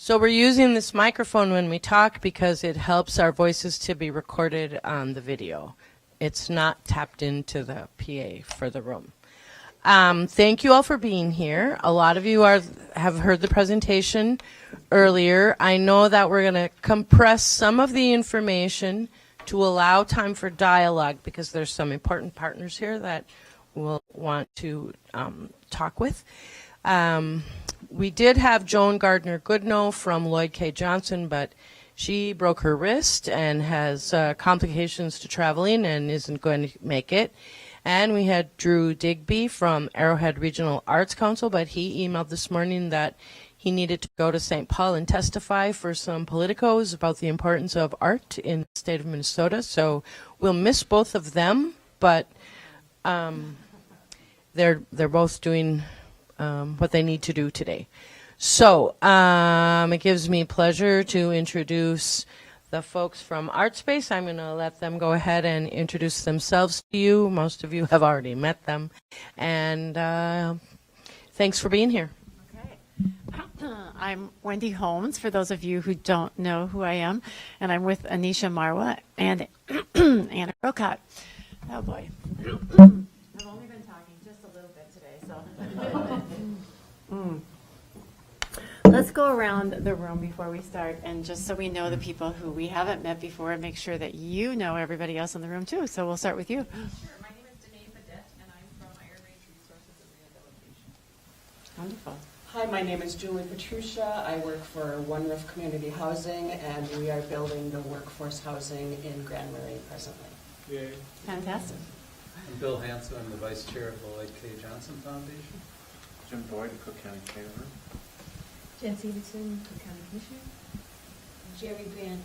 So we're using this microphone when we talk because it helps our voices to be recorded on the video. It's not tapped into the PA for the room. Thank you all for being here. A lot of you have heard the presentation earlier. I know that we're going to compress some of the information to allow time for dialogue because there's some important partners here that we'll want to talk with. We did have Joan Gardner-Goodnow from Lloyd K. Johnson, but she broke her wrist and has complications to traveling and isn't going to make it. And we had Drew Digby from Arrowhead Regional Arts Council, but he emailed this morning that he needed to go to St. Paul and testify for some politicos about the importance of art in the state of Minnesota. So we'll miss both of them, but they're both doing what they need to do today. So it gives me pleasure to introduce the folks from Artspace. I'm going to let them go ahead and introduce themselves to you. Most of you have already met them. And thanks for being here. Okay. I'm Wendy Holmes, for those of you who don't know who I am. And I'm with Anisha Marwa and Anna Rocott. Oh, boy. I've only been talking just a little bit today, so. Let's go around the room before we start, and just so we know the people who we haven't met before, and make sure that you know everybody else in the room too. So we'll start with you. Sure. My name is Danae Fadette, and I'm from Iron Range Resources and Rehabilitation. Wonderful. Hi, my name is Julie Petrucia. I work for One Roof Community Housing, and we are building the workforce housing in Grand Marais presently. Yay. Fantastic. I'm Bill Hansen. I'm the vice chair of the Lloyd K. Johnson Foundation. Jim Boyd, Cook County Caterer. Jen Stevenson, Cook County Commissioner. Jerry Grant,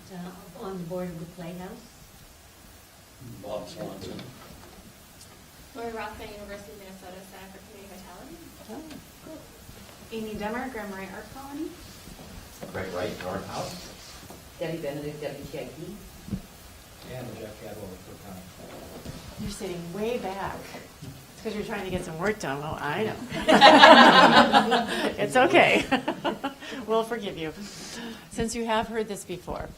on the board of the Playhouse. Bob Swanson. Lori Rothman, University of Minnesota Center for Community Vitality. Oh, Cool. Amy Demmer, Grand Marais Art Colony. Greg Wright, North House. Debbie Benedict, WTIP. And Jeff Cadwell of Cook County. you're sitting way back. It's because you're trying to get some work done. Well, I know. It's okay. We'll forgive you, since you have heard this before.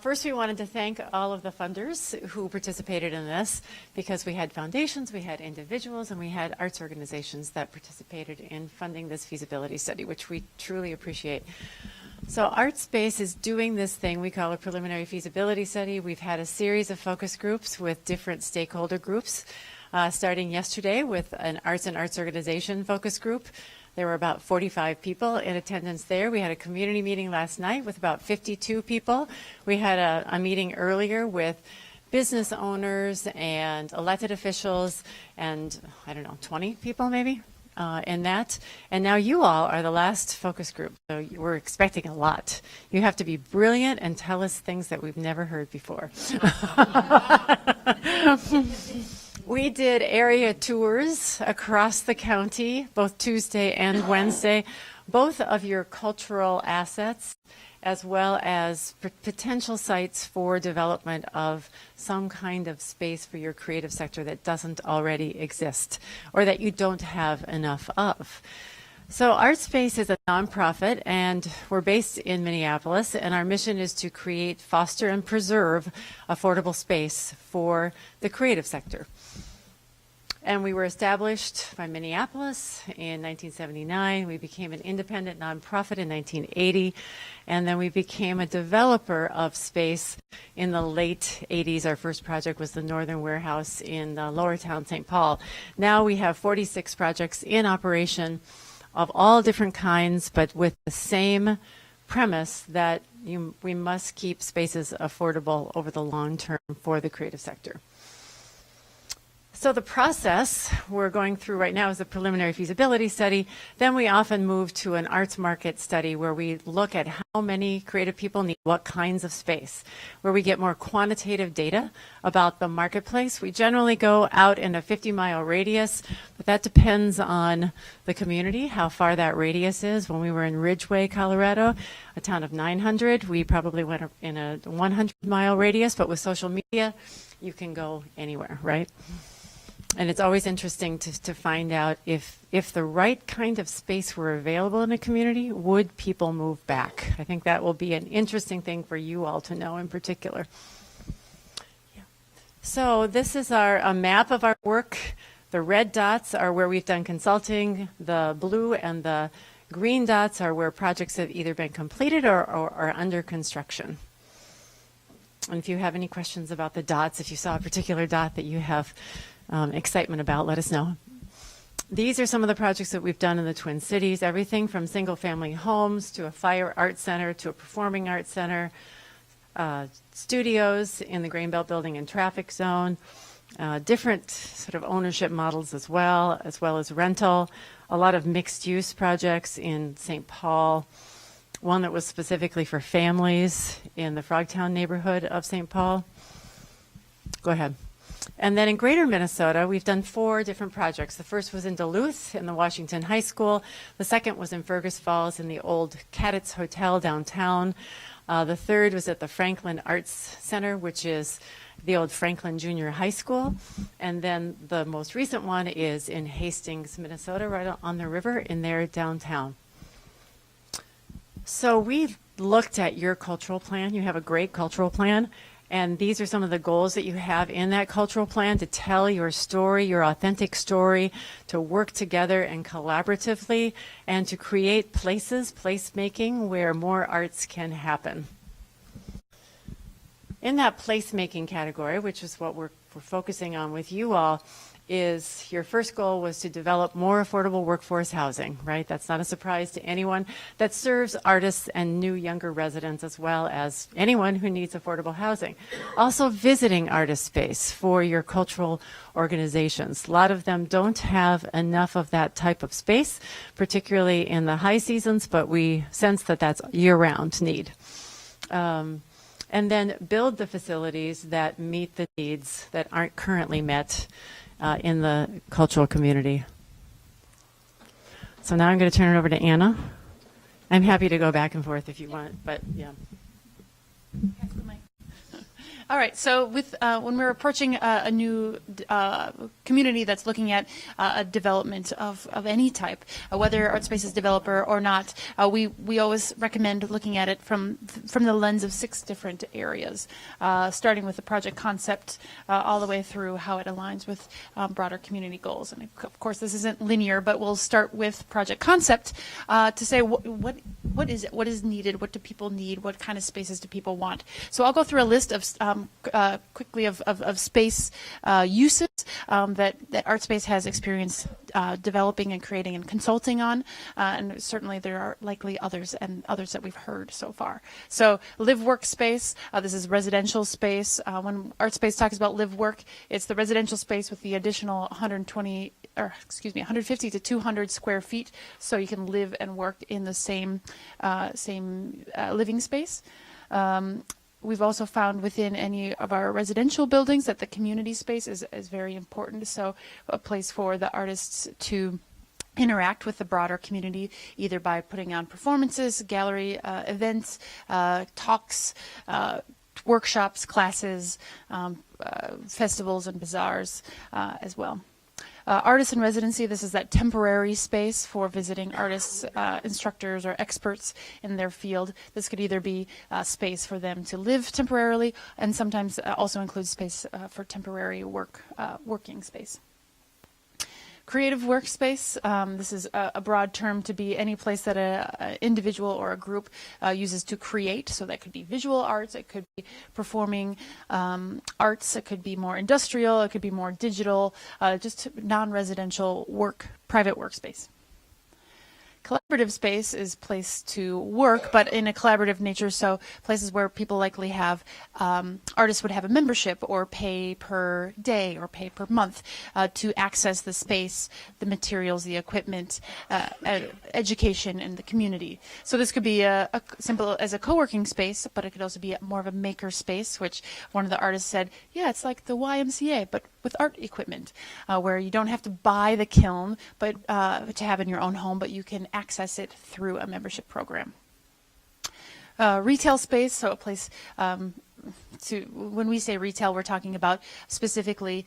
First, we wanted to thank all of the funders who participated in this, because we had foundations, we had individuals, and we had arts organizations that participated in funding this feasibility study, which we truly appreciate. So Artspace is doing this thing we call a preliminary feasibility study. We've had a series of focus groups with different stakeholder groups, starting yesterday with an arts and arts organization focus group. There were about 45 people in attendance there. We had a community meeting last night with about 52 people. We had a meeting earlier with business owners and elected officials and, I don't know, 20 people maybe in that. And now you all are the last focus group. So we're expecting a lot. You have to be brilliant and tell us things that we've never heard before. We did area tours across the county, both Tuesday and Wednesday, both of your cultural assets, as well as potential sites for development of some kind of space for your creative sector that doesn't already exist or that you don't have enough of. So Artspace is a nonprofit, and we're based in Minneapolis, and our mission is to create, foster, and preserve affordable space for the creative sector. And we were established by Minneapolis in 1979. We became an independent nonprofit in 1980. And then we became a developer of space in the late 80s. Our first project was the Northern Warehouse in Lower Town, St. Paul. Now we have 46 projects in operation of all different kinds, but with the same premise that we must keep spaces affordable over the long term for the creative sector. So the process we're going through right now is a preliminary feasibility study. Then we often move to an arts market study where we look at how many creative people need what kinds of space, where we get more quantitative data about the marketplace. We generally go out in a 50-mile radius, but that depends on the community, how far that radius is. When we were in Ridgway, Colorado, a town of 900, we probably went in a 100-mile radius, but with social media, you can go anywhere, right? And it's always interesting to find out if the right kind of space were available in a community, would people move back? I think that will be an interesting thing for you all to know in particular. Yeah. So this is a map of our work. The red dots are where we've done consulting. The blue and the green dots are where projects have either been completed or are under construction. And if you have any questions about the dots, if you saw a particular dot that you have excitement about, let us know. These are some of the projects that we've done in the Twin Cities, everything from single-family homes to a fire art center to a performing arts center, studios in the Grainbelt Building and Traffic Zone, different sort of ownership models as well as rental, a lot of mixed-use projects in St. Paul, one that was specifically for families in the Frogtown neighborhood of St. Paul. Go ahead. And then in Greater Minnesota, we've done 4 different projects. The first was in Duluth in the Washington High School. The second was in Fergus Falls in the old Cadets Hotel downtown. The third was at the Franklin Arts Center, which is the old Franklin Junior High School. And then the most recent one is in Hastings, Minnesota, right on the river in their downtown. So we've looked at your cultural plan. You have a great cultural plan. And these are some of the goals that you have in that cultural plan: to tell your story, your authentic story, to work together and collaboratively, and to create places, placemaking, where more arts can happen. In that placemaking category, which is what we're focusing on with you all, is your first goal was to develop more affordable workforce housing, right? That's not a surprise to anyone. That serves artists and new younger residents as well as anyone who needs affordable housing. Also visiting artist space for your cultural organizations. A lot of them don't have enough of that type of space, particularly in the high seasons, but we sense that that's year-round need. And then build the facilities that meet the needs that aren't currently met in the cultural community. So now I'm going to turn it over to Anna. I'm happy to go back and forth if you want, but yeah. All right, so with when we're approaching a new community that's looking at a development of any type, whether Artspace is developer or not, we always recommend looking at it from the lens of 6 different areas, starting with the project concept all the way through how it aligns with broader community goals. And of course, this isn't linear, but we'll start with project concept to say what is needed, what do people need, what kind of spaces do people want. So I'll go through a list of quickly of space uses that Artspace has experience developing and creating and consulting on, and certainly there are likely others that we've heard so far. So live work space, this is residential space. When Artspace talks about live work, it's the residential space with the additional 150 to 200 square feet, so you can live and work in the same living space. We've also found within any of our residential buildings that the community space is very important. So a place for the artists to interact with the broader community, either by putting on performances, gallery events, talks, workshops, classes, festivals and bazaars as well. Artist in residency, this is that temporary space for visiting artists, instructors, or experts in their field. This could either be space for them to live temporarily, and sometimes also includes space for temporary working space. Creative workspace, this is a broad term to be any place that an individual or a group uses to create. So that could be visual arts, it could be performing arts, it could be more industrial, it could be more digital, just non-residential private workspace. Collaborative space is place to work, but in a collaborative nature, so places where people likely have, artists would have a membership or pay per day or pay per month to access the space, the materials, the equipment, education, and the community. So this could be a simple as a co-working space, but it could also be more of a maker space, which one of the artists said, yeah, it's like the YMCA, but with art equipment, where you don't have to buy the kiln but to have in your own home, but you can access it through a membership program. Retail space, so a place when we say retail, we're talking about specifically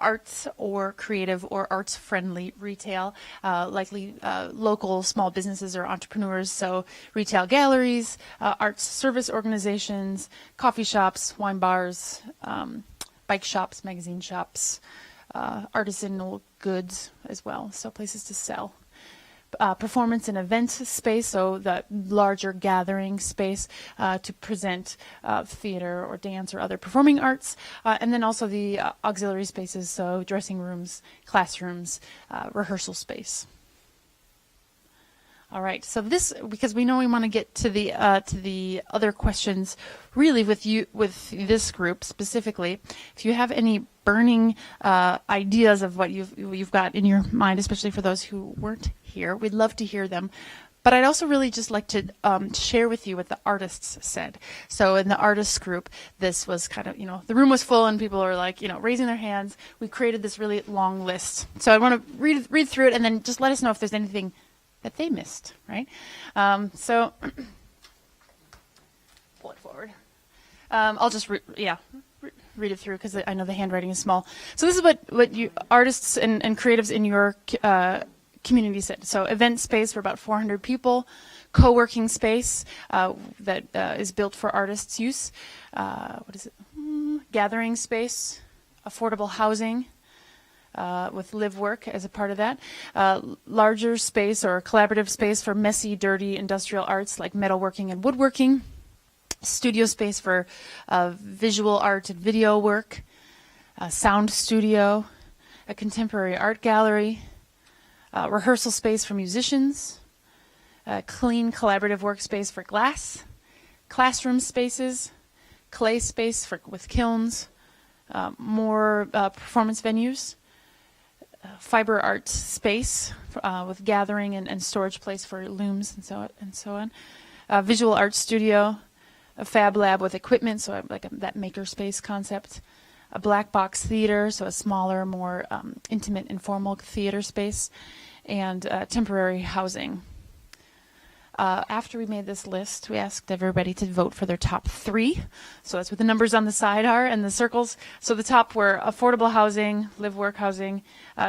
arts or creative or arts-friendly retail, likely local small businesses or entrepreneurs, so retail galleries, arts service organizations, coffee shops, wine bars, bike shops, magazine shops, artisanal goods as well, so places to sell. Performance and event space, so the larger gathering space to present theater or dance or other performing arts, and then also the auxiliary spaces, so dressing rooms, classrooms, rehearsal space. All right, so this, because we know we want to get to the other questions, really with this group specifically. If you have any burning ideas of what you've got in your mind, especially for those who weren't here, we'd love to hear them. But I'd also really just like to share with you what the artists said. So in the artists group, this was kind of, the room was full and people were like, raising their hands. We created this really long list. So I want to read through it and then just let us know if there's anything that they missed, right? So pull it forward. I'll just read it through because I know the handwriting is small. So this is what you artists and creatives in your community said. So event space for about 400 people, co-working space that is built for artists' use. Gathering space, affordable housing, with live work as a part of that. Larger space or collaborative space for messy, dirty industrial arts like metalworking and woodworking. Studio space for visual art and video work. Sound studio. A contemporary art gallery. Rehearsal space for musicians. Clean collaborative workspace for glass. Classroom spaces. Clay space with kilns. More performance venues. Fiber art space with gathering and storage place for looms and so on. Visual art studio, a fab lab with equipment, so like that maker space concept. A black box theater, so a smaller, more intimate, informal theater space, and temporary housing. After we made this list, we asked everybody to vote for their top 3. So that's what the numbers on the side are and the circles. So the top were affordable housing, live-work housing,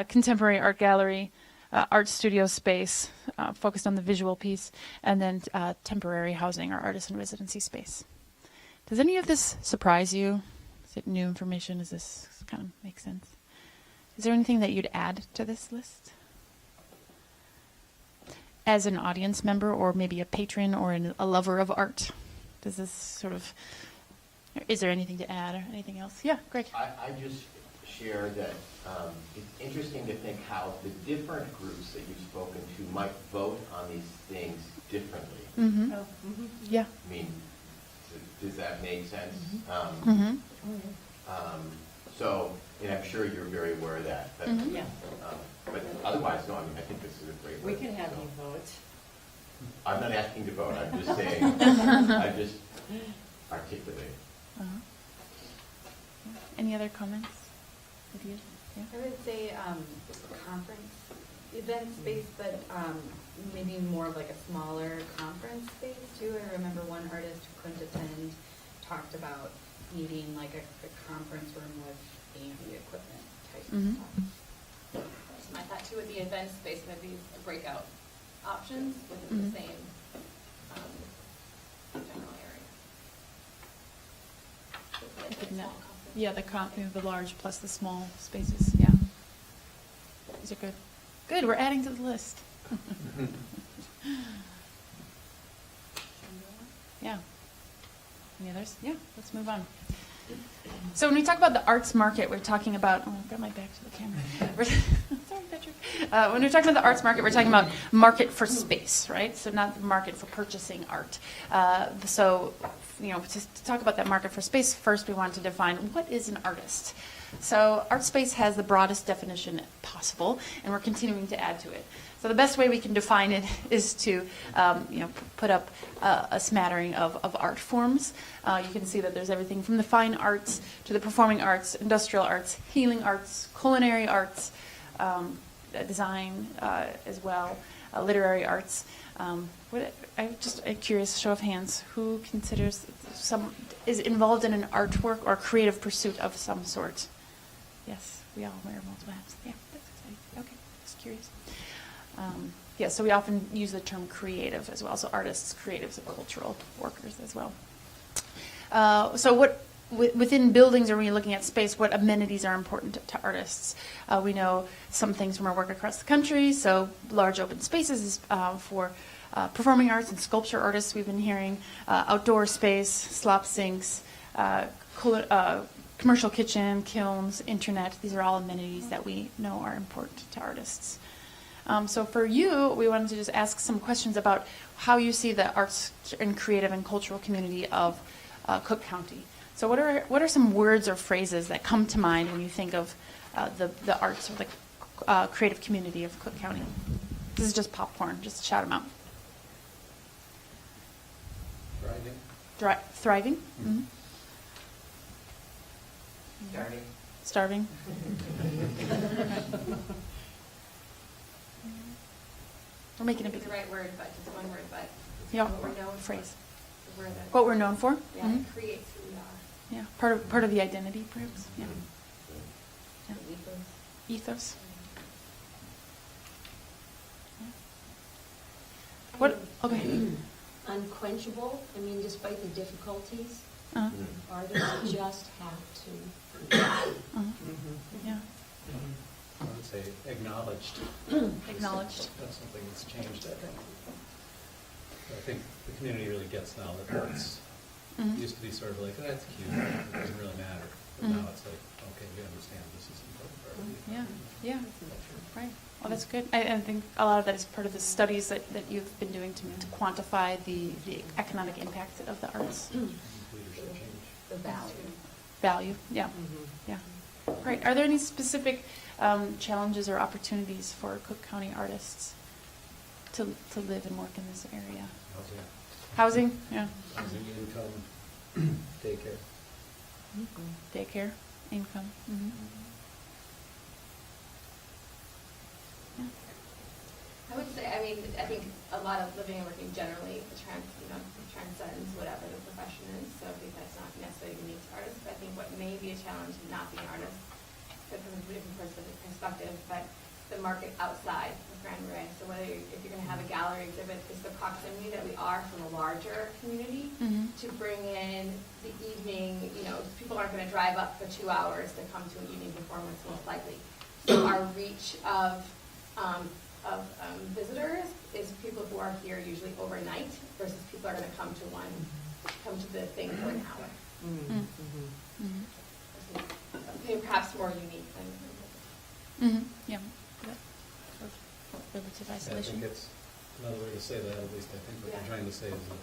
contemporary art gallery, art studio space, focused on the visual piece, and then temporary housing or artisan residency space. Does any of this surprise you? Is it new information? Does this kind of make sense? Is there anything that you'd add to this list? As an audience member or maybe a patron or a lover of art? Does this sort of, is there anything to add or anything else? Yeah, Greg. I just share that it's interesting to think how the different groups that you've spoken to might vote on these things differently. Mm-hmm. Oh, mhm. Yeah. I mean, does that make sense? Mm-hmm. So, and I'm sure you're very aware of that. But, Mhm. Yeah, but otherwise, no, I mean, I think this is a great we list, can have so. you vote. I'm not asking to vote, I'm just saying, I'm just articulating. Uh-huh. Any other comments? Ideas? Yeah. I would say conference event space, but maybe more like a smaller conference space too. I remember one artist who couldn't attend talked about needing like a conference room with AV equipment type Mhm. stuff. I thought too with the event space, maybe breakout options within the same general area. I think that- Yeah, the large plus the small spaces, yeah. These are good. Good, we're adding to the list. Yeah. Any others? Yeah, let's move on. So when we talk about the arts market, we're talking about, oh, I've got my back to the camera. Sorry, Patrick. When we're talking about the arts market, we're talking about market for space, right? So not the market for purchasing art. To talk about that market for space, first we want to define what is an artist. So Artspace has the broadest definition possible, and we're continuing to add to it. So the best way we can define it is to put up a smattering of art forms. You can see that there's everything from the fine arts to the performing arts, industrial arts, healing arts, culinary arts, design as well, literary arts. I'm curious, show of hands, who considers is involved in an artwork or creative pursuit of some sort? Yes. We all wear multiple hats. Yeah, that's exciting. Okay, just curious. Yeah, so we often use the term creative as well. So artists, creatives, and cultural workers as well. So what within buildings, or when you're looking at space, what amenities are important to artists? We know some things from our work across the country. So large open spaces is for performing arts and sculpture artists. We've been hearing outdoor space, slop sinks, commercial kitchen, kilns, internet. These are all amenities that we know are important to artists. So for you, we wanted to just ask some questions about how you see the arts and creative and cultural community of Cook County. So what are some words or phrases that come to mind when you think of the arts or the creative community of Cook County? This is just popcorn. Just shout them out. Thriving. Thriving? Mm-hmm. Starting. Starving? We're making a big the right word, but just one word, but yeah, what we're known phrase. for. We're the, What we're known for? yeah, Mhm. it creates who we are. Yeah, part of the identity, perhaps. Yeah. Yeah. Ethos. Yeah. What? Okay. Unquenchable, I mean, despite the difficulties, Uh-huh. artists just have to. Uh-huh. Yeah. I would say acknowledged. Acknowledged. That's something that's changed, I think. I think the community really gets now that arts Mhm. used to be sort of like, oh, that's cute, it doesn't really matter. But Mhm. now it's like, okay, you understand this is important part of the Yeah. economy. Yeah. Right. Well, that's good. I think a lot of that is part of the studies that you've been doing to quantify the economic impact of the arts. Leadership change. The value. Value. Yeah. Yeah. Right. Are there any specific challenges or opportunities for Cook County artists to live and work in this area? Housing? Yeah. Housing, income, daycare. Daycare? Income? Mm-hmm. Yeah. I would say, I mean, I think a lot of living and working generally transcends whatever the profession is. So I think that's not necessarily unique to artists. But I think what may be a challenge in not being an artist, from a different perspective, but the market outside of Grand Marais. So whether if you're going to have a gallery exhibit, it's the proximity that we are from a larger community Mm-hmm. to bring in the evening. People aren't going to drive up for 2 hours to come to an evening performance, most likely. So our reach of visitors is people who are here usually overnight versus people are going to come to the thing for an hour. Mm-hmm. Perhaps more unique than. Mm-hmm. Yeah. Relative Yeah, I isolation. think it's another way to say that, at least I think what Yeah. you're trying to say is that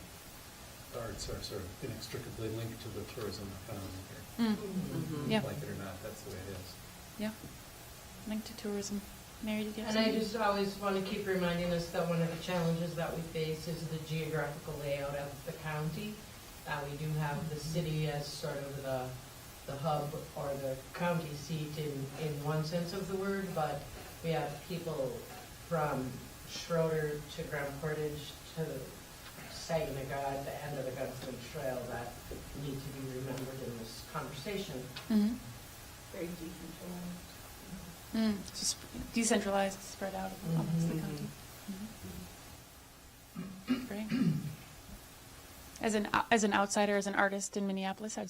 the arts are sort of inextricably linked to the tourism economy here. Yeah. Like it or not, that's the way it is. Yeah. Linked to tourism. Mary, did you have And I something? just always want to keep reminding us that one of the challenges that we face is the geographical layout of the county. We do have the city as sort of the hub or the county seat in one sense of the word, but we have people from Schroeder to Grand Portage to Saginaw at the end of the Gunston Trail that need to be remembered in this conversation. Mm-hmm. Very decentralized. Just decentralized, spread out amongst the county. Mm-hmm. Great. As an outsider, as an artist in Minneapolis, I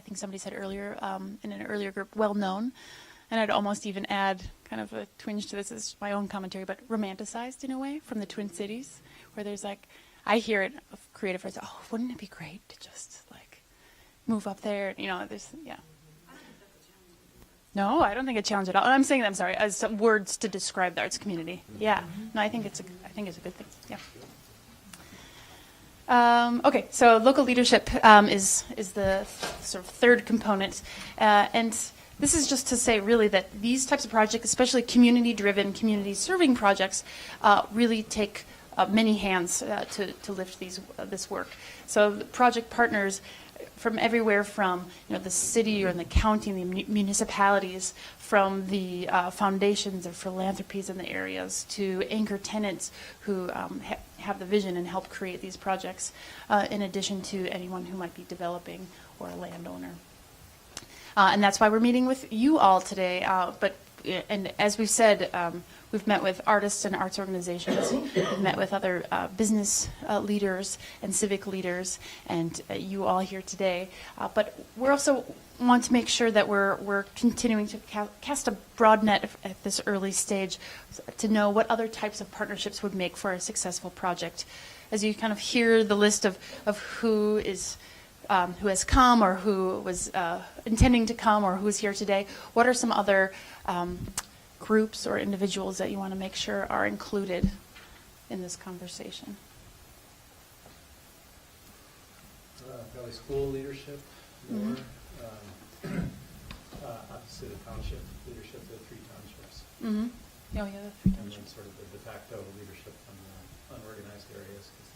think somebody said earlier in an earlier group, well known, and I'd almost even add kind of a twinge to this as my own commentary, but romanticized in a way from the Twin Cities, where there's like, I hear it of creative artists, oh, wouldn't it be great to just like move up there? There's, yeah. No, I don't think it's a challenge at all. I'm saying, I'm sorry, as some words to describe the arts community. Yeah. No, I think it's a good thing. Yeah. Okay, so local leadership is the sort of third component, and this is just to say really that these types of projects, especially community-driven, community-serving projects, really take many hands to lift this work. So the project partners from everywhere from the city or the county and the municipalities, from the foundations or philanthropies in the areas to anchor tenants who have the vision and help create these projects, in addition to anyone who might be developing or a landowner. And that's why we're meeting with you all today. And as we've said, we've met with artists and arts organizations. We've met with other business leaders and civic leaders, and you all here today. But we also want to make sure that we're continuing to cast a broad net at this early stage to know what other types of partnerships would make for a successful project. As you kind of hear the list of who has come or who was intending to come or who's here today, what are some other groups or individuals that you want to make sure are included in this conversation? Probably school leadership, more. Obviously the township leadership, the 3 townships. Mm-hmm. Oh, yeah, the 3 And then townships. sort of the de facto leadership from the unorganized areas, because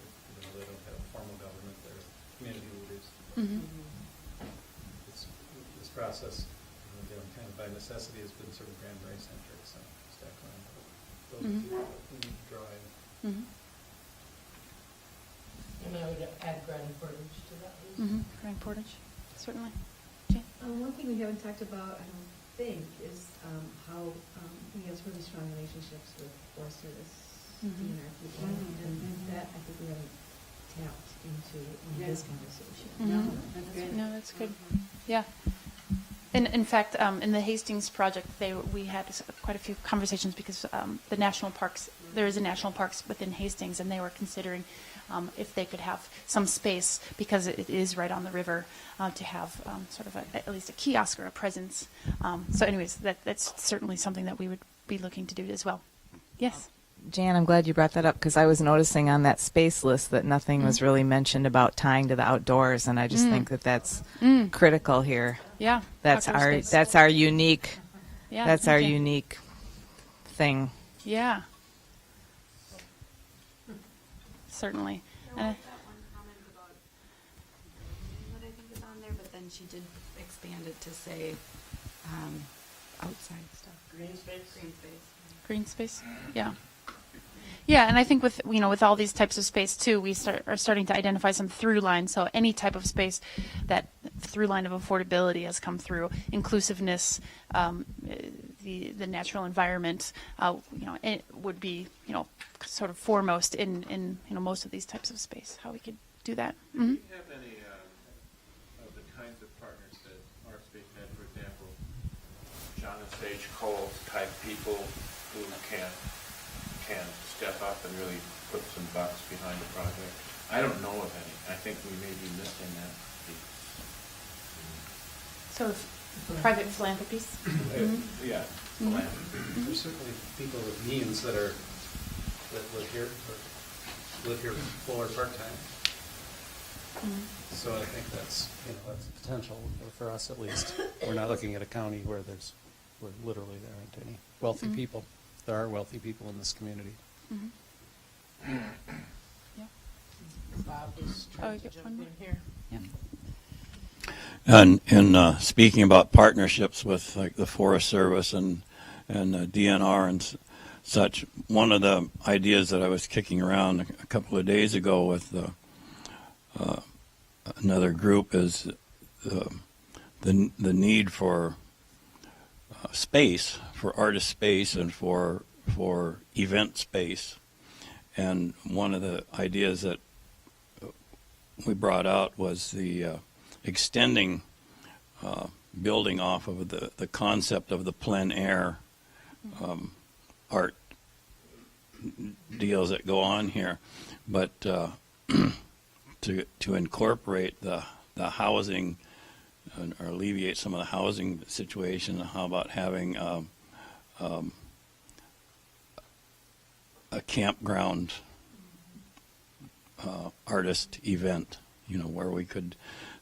they don't have formal government, they're community leaders. Mm-hmm. This process, kind of by necessity, has been sort of Grand Marais centric, so staff line. Those are people that we need to draw in. Mm-hmm. And I would add Grand Portage to that list. Mm-hmm. Grand Portage, certainly. One thing we haven't talked about, I don't think, is how we have really strong relationships with Forest Service, DNR people, and that I think we haven't tapped into in this conversation. Mm-hmm. No, that's good. Yeah. And in fact, in the Hastings Project, we had quite a few conversations because the national parks, there is a national parks within Hastings, and they were considering if they could have some space, because it is right on the river, to have sort of at least a kiosk or a presence. So anyways, that's certainly something that we would be looking to do as well. Yes? Jan, I'm glad you brought that up, because I was noticing on that space list that nothing was really mentioned about tying to the outdoors, and I just think that that's critical here. Yeah. That's outdoor our space. unique Yeah, that's our okay. unique thing. Yeah. Certainly. There was that one comment about that I think is on there, but then she did expand it to say outside stuff. Green space? Green space. Green space. Yeah. Yeah, and I think with with all these types of space too, we are starting to identify some through lines. So any type of space, that through line of affordability has come through. Inclusiveness, the natural environment, it would be sort of foremost in most of these types of space. How we could do that. Mm-hmm. Do you have any of the kinds of partners that Artspace had, for example, John and Sage Cole type people who can step up and really put some bucks behind the project? I don't know of any. I think we may be missing that piece. So private philanthropies. Yeah. Mm-hmm. There's certainly people with means that live here full or part-time. Mm-hmm. So I think that's potential for us at least. We're not looking at a county where literally there aren't any wealthy people. There are wealthy people in this community. Mm-hmm. Yeah. Bob was trying to jump in here. Yeah. And in speaking about partnerships with like the Forest Service and DNR and such, one of the ideas that I was kicking around a couple of days ago with another group is the need for space, for artist space, and for event space. And one of the ideas that we brought out was the extending, building off of the concept of the plein air art deals that go on here, but to incorporate the housing or alleviate some of the housing situation. How about having a campground artist event, where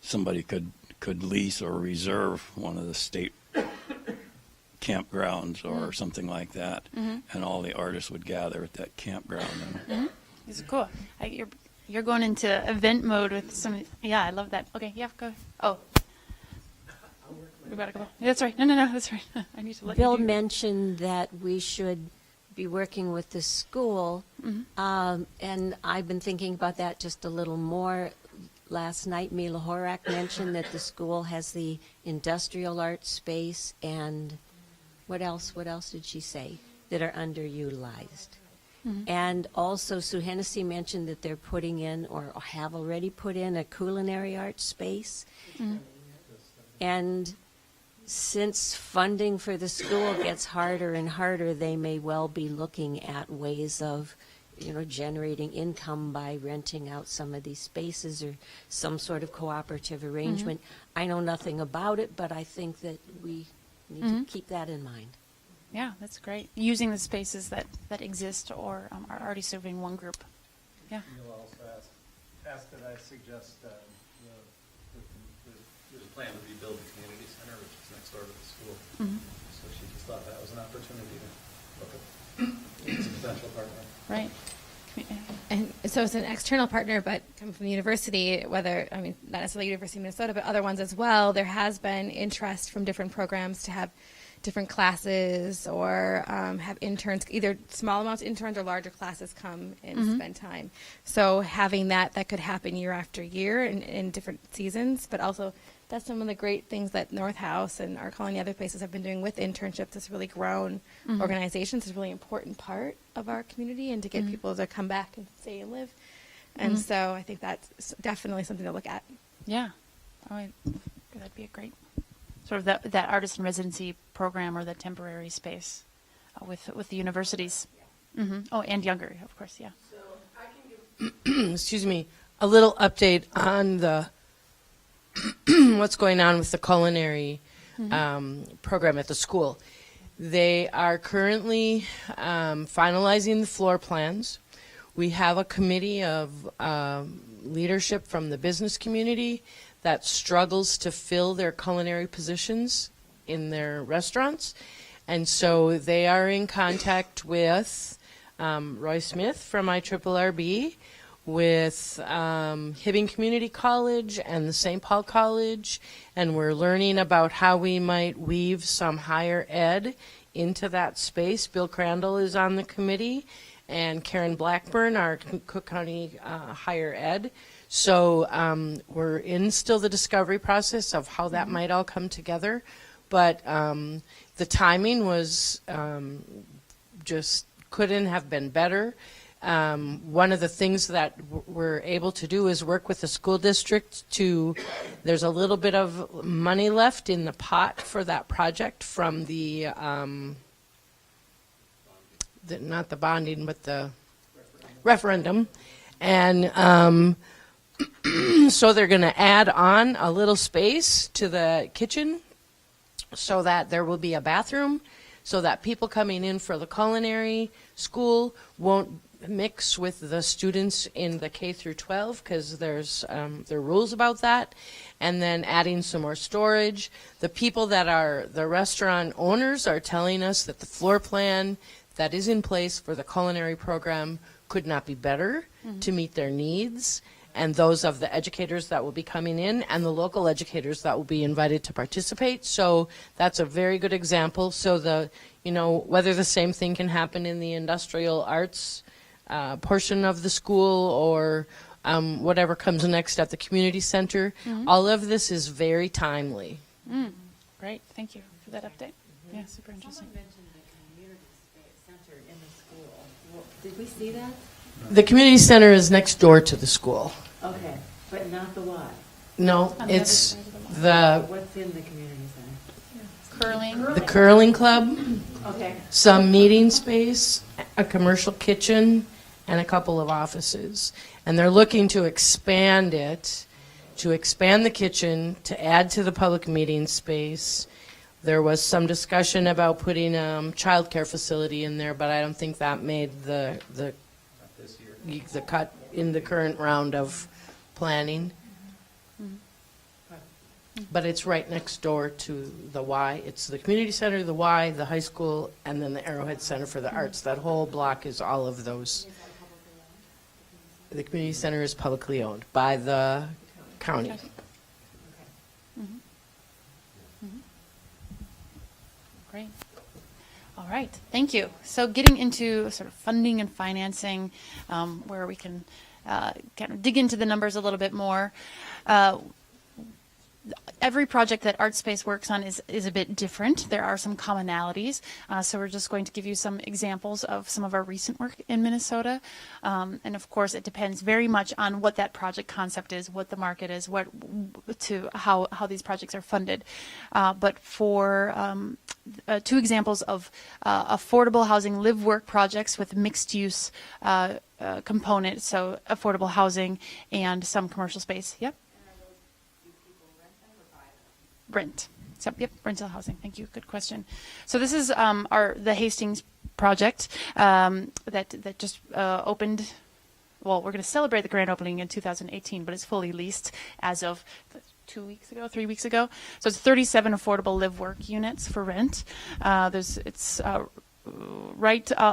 somebody could lease or reserve one of the state campgrounds or something like that, and all the artists would gather at that campground. It's cool. You're going into event mode with some. Yeah, I love that. Okay, yeah, go. Oh, we gotta go. That's right. No, that's right. I need to let Bill you do. mentioned that we should be working with the school, and I've been thinking about that just a little more. last night, Mila Horak mentioned that the school has the industrial arts space and what else did she say that are underutilized? And also Sue Hennessy mentioned that they're putting in or have already put in a culinary arts space. And since funding for the school gets harder and harder, they may well be looking at ways of, generating income by renting out some of these spaces or some sort of cooperative arrangement. I know nothing about it, but I think that we need to keep that in mind. Yeah, that's great. Using the spaces that exist or are already serving one group. Yeah. You'll also ask that I suggest there's a plan to rebuild the community center, which is next door to the school. So she just thought that was an opportunity to look at as a potential partner. Right. And so it's an external partner, but coming from the university, not necessarily University of Minnesota, but other ones as well, there has been interest from different programs to have different classes or have interns, either small amounts of interns or larger classes come and spend time. So having that could happen year after year in different seasons, but also that's some of the great things that North House and our colony other places have been doing with internships. It's really grown organizations. It's a really important part of our community and to get people to come back and stay and live. And so I think that's definitely something to look at. Yeah. That'd be a great sort of that artist in residency program or the temporary space with the universities. Oh, and younger, of course, yeah. So I can give, excuse me, a little update on the what's going on with the culinary program at the school. They are currently finalizing the floor plans. We have a committee of leadership from the business community that struggles to fill their culinary positions in their restaurants. And so they are in contact with Roy Smith from IRRB, with Hibbing Community College and the St. Paul College, and we're learning about how we might weave some higher ed into that space. Bill Crandall is on the committee, and Karen Blackburn, our Cook County higher ed. So we're in still the discovery process of how that might all come together, but the timing was just couldn't have been better. One of the things that we're able to do is work with the school district there's a little bit of money left in the pot for that project from the not the bonding, but the referendum. And so they're going to add on a little space to the kitchen so that there will be a bathroom so that people coming in for the culinary school won't mix with the students in the K through 12 because there are rules about that, and then adding some more storage. The people that are the restaurant owners are telling us that the floor plan that is in place for the culinary program could not be better to meet their needs, and those of the educators that will be coming in and the local educators that will be invited to participate. So that's a very good example. So whether the same thing can happen in the industrial arts portion of the school or whatever comes next at the community center, all of this is very timely. Great, thank you for that update. Yeah, super interesting. Someone mentioned the community center in the school. Well, did we see that? The community center is next door to the school. Okay, but not the Y. No, it's the What's in the community center? Curling. the curling club, Okay. some meeting space, a commercial kitchen, and a couple of offices. And they're looking to expand it, to expand the kitchen, to add to the public meeting space. There was some discussion about putting a child care facility in there, but I don't think that made the cut in the current round of planning. But it's right next door to the Y. It's the community center, the Y, the high school, and then the Arrowhead Center for the Arts. That whole block is all of those. The community center is publicly owned by the county. Great. All right, thank you. So getting into sort of funding and financing, where we can kind of dig into the numbers a little bit more. Every project that Artspace works on is a bit different. There are some commonalities. So we're just going to give you some examples of some of our recent work in Minnesota. And of course, it depends very much on what that project concept is, what the market is, how these projects are funded. But for 2 examples of affordable housing live-work projects with mixed-use component, so affordable housing and some commercial space. Yep. Rent. So, yep, rental housing. Thank you. Good question. So this is the Hastings Project that just opened. Well, we're going to celebrate the grand opening in 2018, but it's fully leased as of 3 weeks ago. So it's 37 affordable live-work units for rent.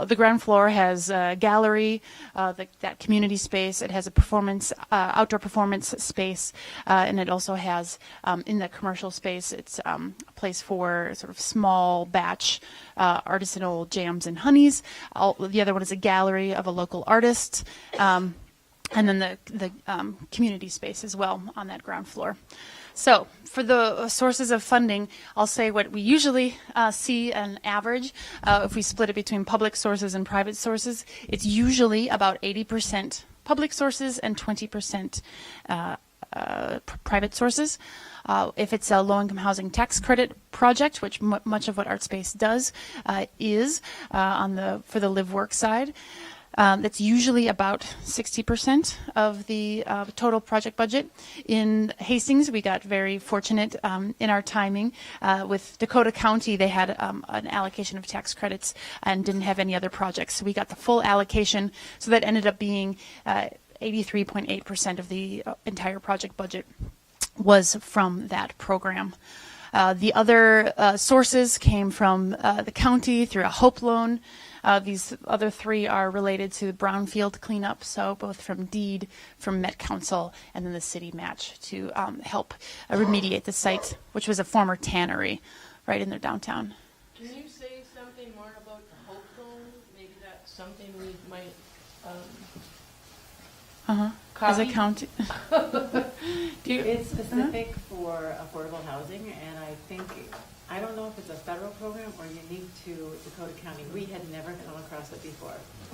The ground floor has a gallery, that community space. It has a outdoor performance space, and it also has, in the commercial space, it's a place for sort of small batch artisanal jams and honeys. The other one is a gallery of a local artist, and then the community space as well on that ground floor. So for the sources of funding, I'll say what we usually see an average. If we split it between public sources and private sources, it's usually about 80% public sources and 20% private sources. If it's a low-income housing tax credit project, which much of what Artspace does is for the live-work side, that's usually about 60% of the total project budget. In Hastings, we got very fortunate in our timing. With Dakota County, they had an allocation of tax credits and didn't have any other projects. So we got the full allocation. So that ended up being 83.8% of the entire project budget was from that program. The other sources came from the county through a HOPE loan. These other 3 are related to brownfield cleanup, so both from DEED, from Met Council, and then the city match to help remediate the site, which was a former tannery right in their downtown. Can you say something more about the HOPE loan? Maybe that's something we might As a county. It's specific for affordable housing, and I don't know if it's a federal program or unique to Dakota County. We had never come across it before.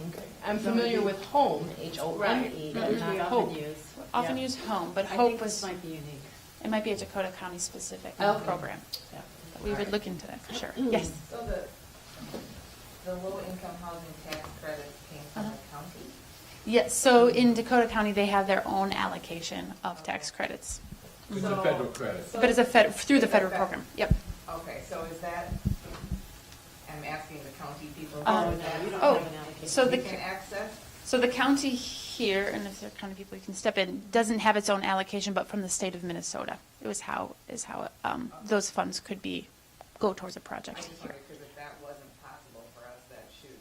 Okay. I'm familiar with HOME, H-O-M-E, Right. but Which not we HOPE. often use. Use HOME, but I HOPE think this was, might be unique. it might be a Dakota County specific Okay. program. Yeah. But we would look into that for sure. Yes. So the low-income housing tax credits came from the county? Yes, so in Dakota County, they have their own allocation of tax credits. It's a federal credit. But it's through the federal program. Yep. Okay, so is that, I'm asking the county people. No, is that- you don't oh, have an allocation. so you the- can access? So the county here, and if there are county people who can step in, doesn't have its own allocation, but from the state of Minnesota. It was how those funds could go towards a I project just here. wondered, because if that wasn't possible for us, that should,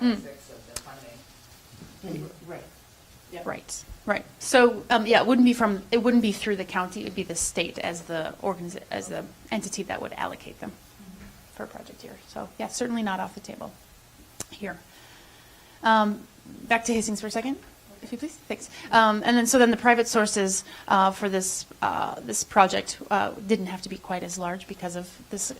5/6 of the funding. Right. Yep. Right. So it wouldn't be through the county. It would be the state as the entity that would allocate them for a project here. So yeah, certainly not off the table here. Back to Hastings for a second, if you please. Thanks. And then the private sources for this project didn't have to be quite as large because of this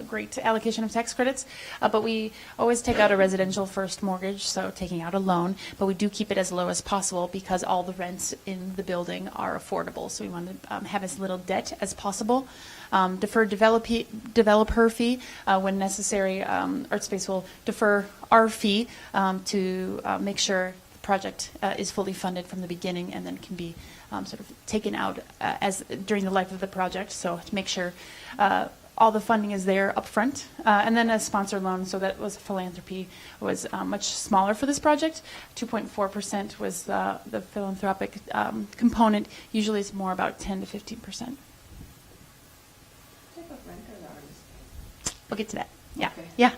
great allocation of tax credits. But we always take out a residential first mortgage, so taking out a loan. But we do keep it as low as possible because all the rents in the building are affordable. So we want to have as little debt as possible. Deferred developer fee when necessary. Artspace will defer our fee to make sure the project is fully funded from the beginning, and then can be sort of taken out during the life of the project. So to make sure all the funding is there up front. And then a sponsor loan, so that was philanthropy, was much smaller for this project. 2.4% was the philanthropic component. Usually it's more about 10 to 15%. We'll get to that. Yeah. Okay. Yeah.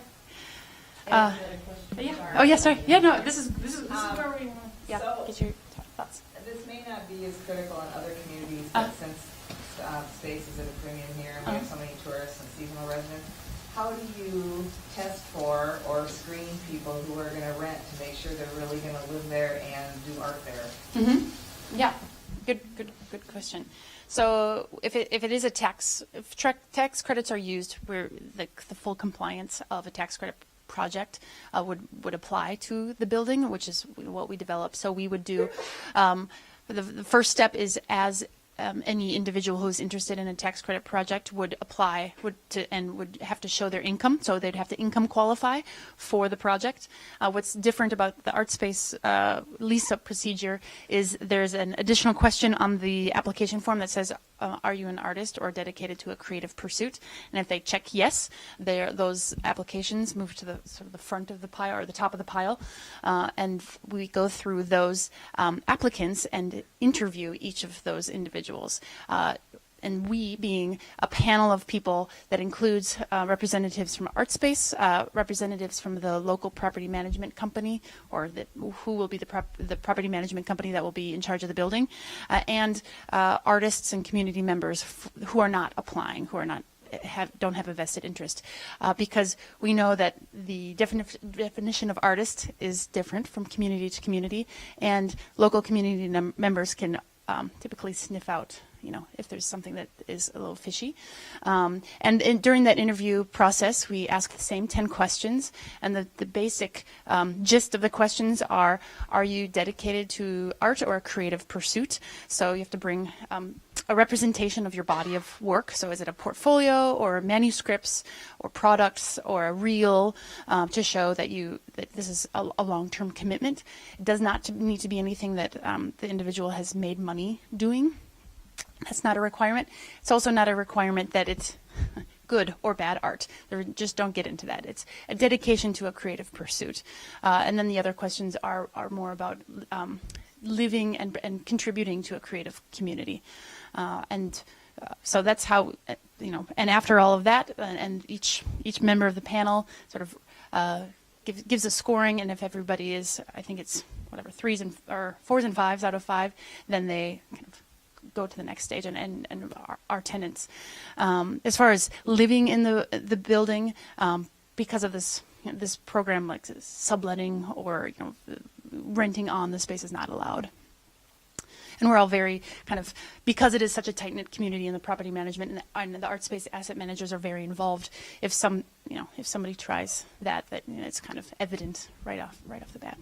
Yeah. Oh, yeah, sorry. Yeah, no, this is where we want to So- get your thoughts. This may not be as critical in other communities, but since space is at a premium here and we have so many tourists and seasonal residents, how do you test for or screen people who are going to rent to make sure they're really going to live there and do art there? Mm-hmm. Yeah, good question. So if it is a tax credits are used, where the full compliance of a tax credit project would apply to the building, which is what we develop. So we would do the first step is as any individual who's interested in a tax credit project would apply and would have to show their income. So they'd have to income qualify for the project. What's different about the Artspace lease-up procedure is there's an additional question on the application form that says, are you an artist or dedicated to a creative pursuit? And if they check yes, those applications move to the sort of the front of the pile or the top of the pile, and we go through those applicants and interview each of those individuals. And we being a panel of people that includes representatives from Artspace, representatives from the local property management company, or who will be the property management company that will be in charge of the building, and artists and community members who are not applying, who are not don't have a vested interest, because we know that the definition of artist is different from community to community, and local community members can typically sniff out, if there's something that is a little fishy. And during that interview process, we ask the same 10 questions, and the basic gist of the questions are you dedicated to art or a creative pursuit? So you have to bring a representation of your body of work. So is it a portfolio or manuscripts or products or a reel to show that this is a long-term commitment? It does not need to be anything that the individual has made money doing. That's not a requirement. It's also not a requirement that it's good or bad art. Just don't get into that. It's a dedication to a creative pursuit. And then the other questions are more about living and contributing to a creative community. So that's how, and after all of that, and each member of the panel sort of gives a scoring, and if everybody is, I think it's whatever, 4s and 5s out of 5, then they kind of go to the next stage and our tenants. As far as living in the building, because of this program, like subletting or renting on the space is not allowed. And we're all very kind of, because it is such a tight-knit community in the property management and the Artspace asset managers are very involved. If somebody tries that it's kind of evident right off the bat.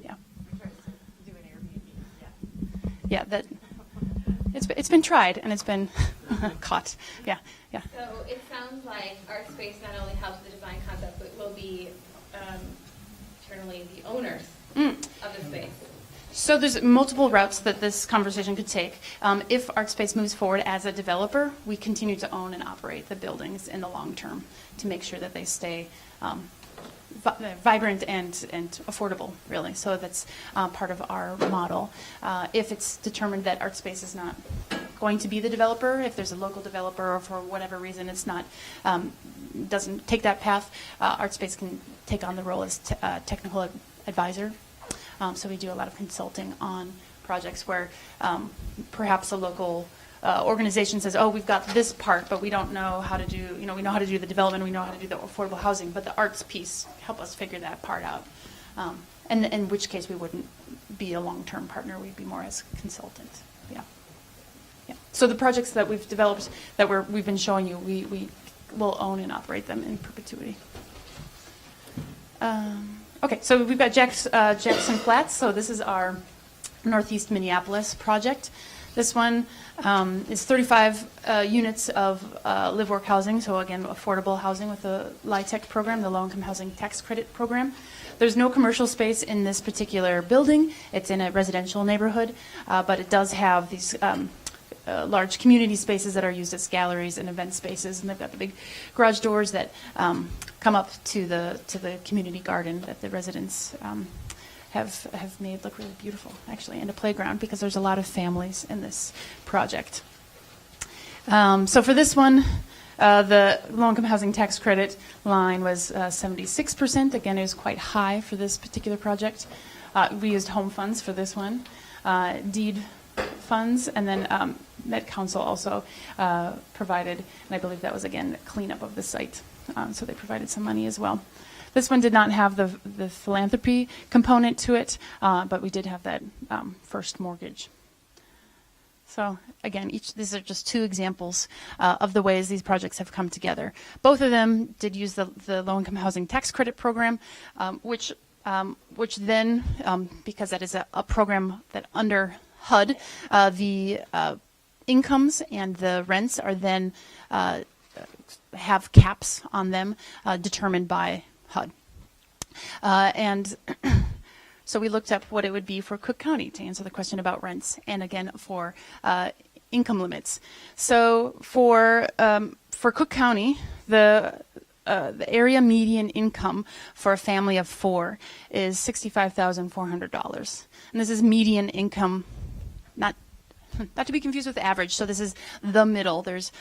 Yeah. We tried to do an Airbnb. Yeah, that. It's been tried and it's been caught. Yeah. So it sounds like Artspace not only helps the design concept, but will be eternally the owners of the space. So there's multiple routes that this conversation could take. If Artspace moves forward as a developer, we continue to own and operate the buildings in the long term to make sure that they stay vibrant and affordable, really. So that's part of our model. If it's determined that Artspace is not going to be the developer, if there's a local developer or for whatever reason it's not, doesn't take that path, Artspace can take on the role as technical advisor. So we do a lot of consulting on projects where perhaps a local organization says, oh, we've got this part, but we don't know how to do, we know how to do the development, we know how to do the affordable housing, but the arts piece, help us figure that part out. And in which case we wouldn't be a long-term partner, we'd be more as a consultant. Yeah. So the projects that we've developed that we've been showing you, we will own and operate them in perpetuity. Okay, so we've got Jackson Flats. So this is our Northeast Minneapolis project. This one is 35 units of live-work housing. So again, affordable housing with the LIHTC program, the Low-Income Housing Tax Credit Program. There's no commercial space in this particular building. It's in a residential neighborhood, but it does have these large community spaces that are used as galleries and event spaces, and they've got the big garage doors that come up to the community garden that the residents have made look really beautiful, actually, and a playground because there's a lot of families in this project. So for this one, the low-income housing tax credit line was 76%. Again, it was quite high for this particular project. We used home funds for this one, deed funds, and then Met Council also provided, and I believe that was, again, cleanup of the site so they provided some money as well. This one did not have the philanthropy component to it, but we did have that first mortgage. So again, these are just two examples of the ways these projects have come together. Both of them did use the low-income housing tax credit program, which then, because that is a program that under HUD, the incomes and the rents are then have caps on them determined by HUD. And so we looked up what it would be for Cook County to answer the question about rents, and again for income limits. So for Cook County, the area median income for a family of 4 is $65,400, and this is median income, not to be confused with the average. So this is the middle. There's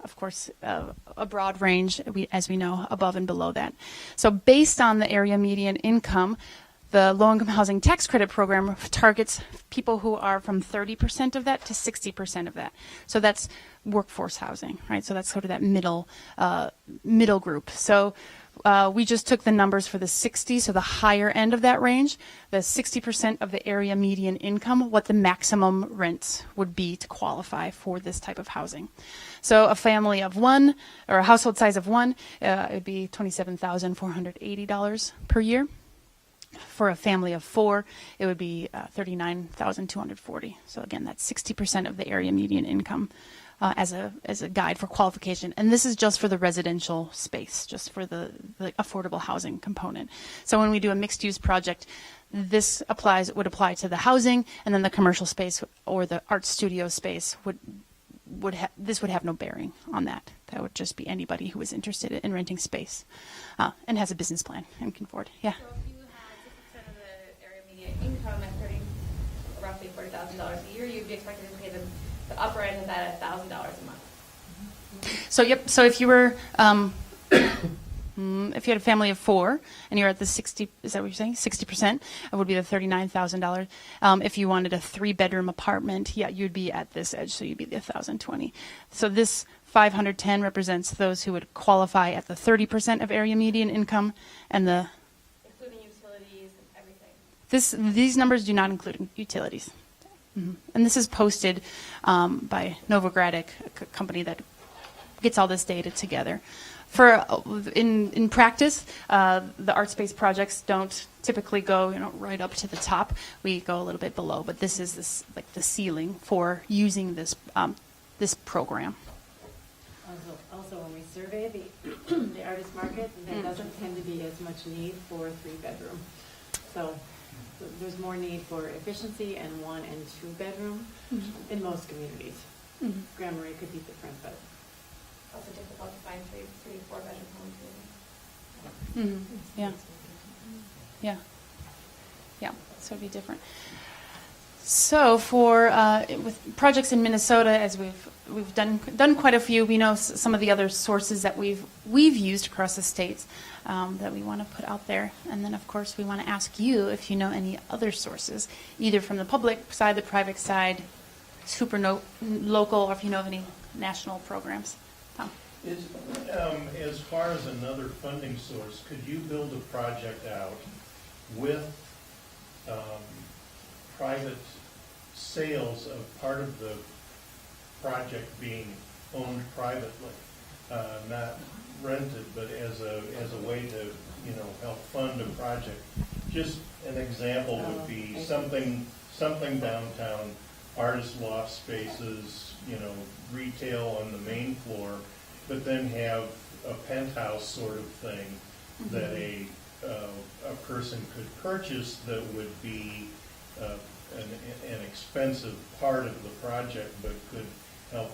of course, a broad range, as we know, above and below that. So based on the area median income, the low-income housing tax credit program targets people who are from 30% of that to 60% of that. So that's workforce housing, right? So that's sort of that middle group. So we just took the numbers for the 60, so the higher end of that range, the 60% of the area median income, what the maximum rent would be to qualify for this type of housing. So a family of 1, or a household size of 1, it would be $27,480 per year. For a family of 4, it would be $39,240. So again, that's 60% of the area median income as a guide for qualification. And this is just for the residential space, just for the affordable housing component. So when we do a mixed-use project, this would apply to the housing, and then the commercial space or the art studio space this would have no bearing on that. That would just be anybody who is interested in renting space and has a business plan and can afford. Yeah. So if you had 60% of the area median income at roughly $40,000 a year, you'd be expected to pay the upper end of that at $1,000 a month. So yep. So if you were if you had a family of 4 and you're at the 60, is that what you're saying? 60%, it would be the $39,000. If you wanted a 3-bedroom apartment, yeah, you'd be at this edge, so you'd be the $1,020. So this 510 represents those who would qualify at the 30% of area median income, and the including utilities and everything. These numbers do not include utilities. Mm-hmm. And this is posted by Novogradic, a company that gets all this data together. In practice, the Artspace projects don't typically go right up to the top. We go a little bit below, but this is like the ceiling for using this program. Also, when we survey the artist market, there doesn't tend to be as much need for 3-bedroom. So there's more need for efficiency and 1 and 2-bedroom in most communities. Grand Marais could be different, but also difficult to find 3, 4-bedroom homes. Yeah. So it'd be different. So for with projects in Minnesota, as we've done quite a few, we know some of the other sources that we've used across the states that we want to put out there, and then of course we want to ask you if you know any other sources, either from the public side, the private side, super local, or if you know of any national programs. As far as another funding source, could you build a project out with private sales of part of the project being owned privately, not rented, but as a way to help fund a project? Just an example would be something downtown, artist loft spaces, retail on the main floor, but then have a penthouse sort of thing that a person could purchase that would be an expensive part of the project, but could help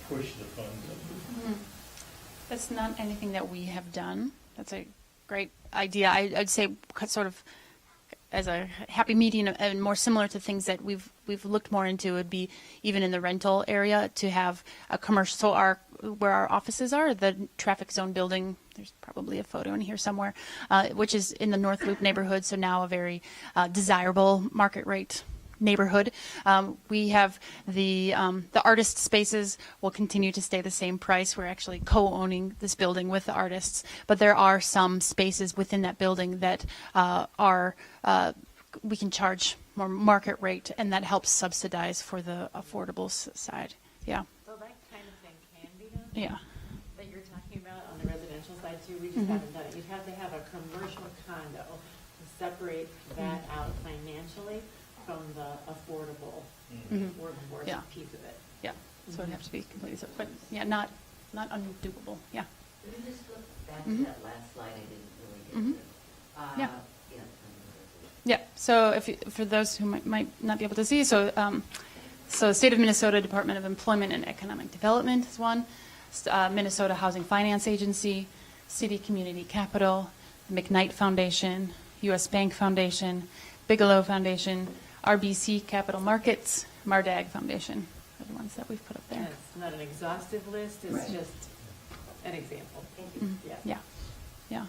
push the funds up. That's not anything that we have done. That's a great idea. I'd say sort of as a happy medium and more similar to things that we've looked more into would be even in the rental area to have a commercial. So where our offices are, the traffic zone building, there's probably a photo in here somewhere, which is in the North Loop neighborhood. So now a very desirable market rate neighborhood. We have the artist spaces will continue to stay the same price. We're actually co-owning this building with the artists, but there are some spaces within that building that we can charge more market rate, and that helps subsidize for the affordable side. Yeah. So that kind of thing can be done? Yeah. That you're talking about on the residential side too? We just haven't done it. You'd have to have a commercial condo to separate that out financially from the affordable workforce piece of it. Yeah. So it'd have to be completely separate. But yeah, not undoable. Yeah. Can we just look back to that last slide? I didn't really get to. Yeah. Yeah. So for those who might not be able to see, so State of Minnesota Department of Employment and Economic Development is one, Minnesota Housing Finance Agency, City Community Capital, the McKnight Foundation, U.S. Bank Foundation, Bigelow Foundation, RBC Capital Markets, Mardag Foundation are the ones that we've put up there. Yeah, it's not an exhaustive list. It's just an example. Thank you. Yeah. Yeah.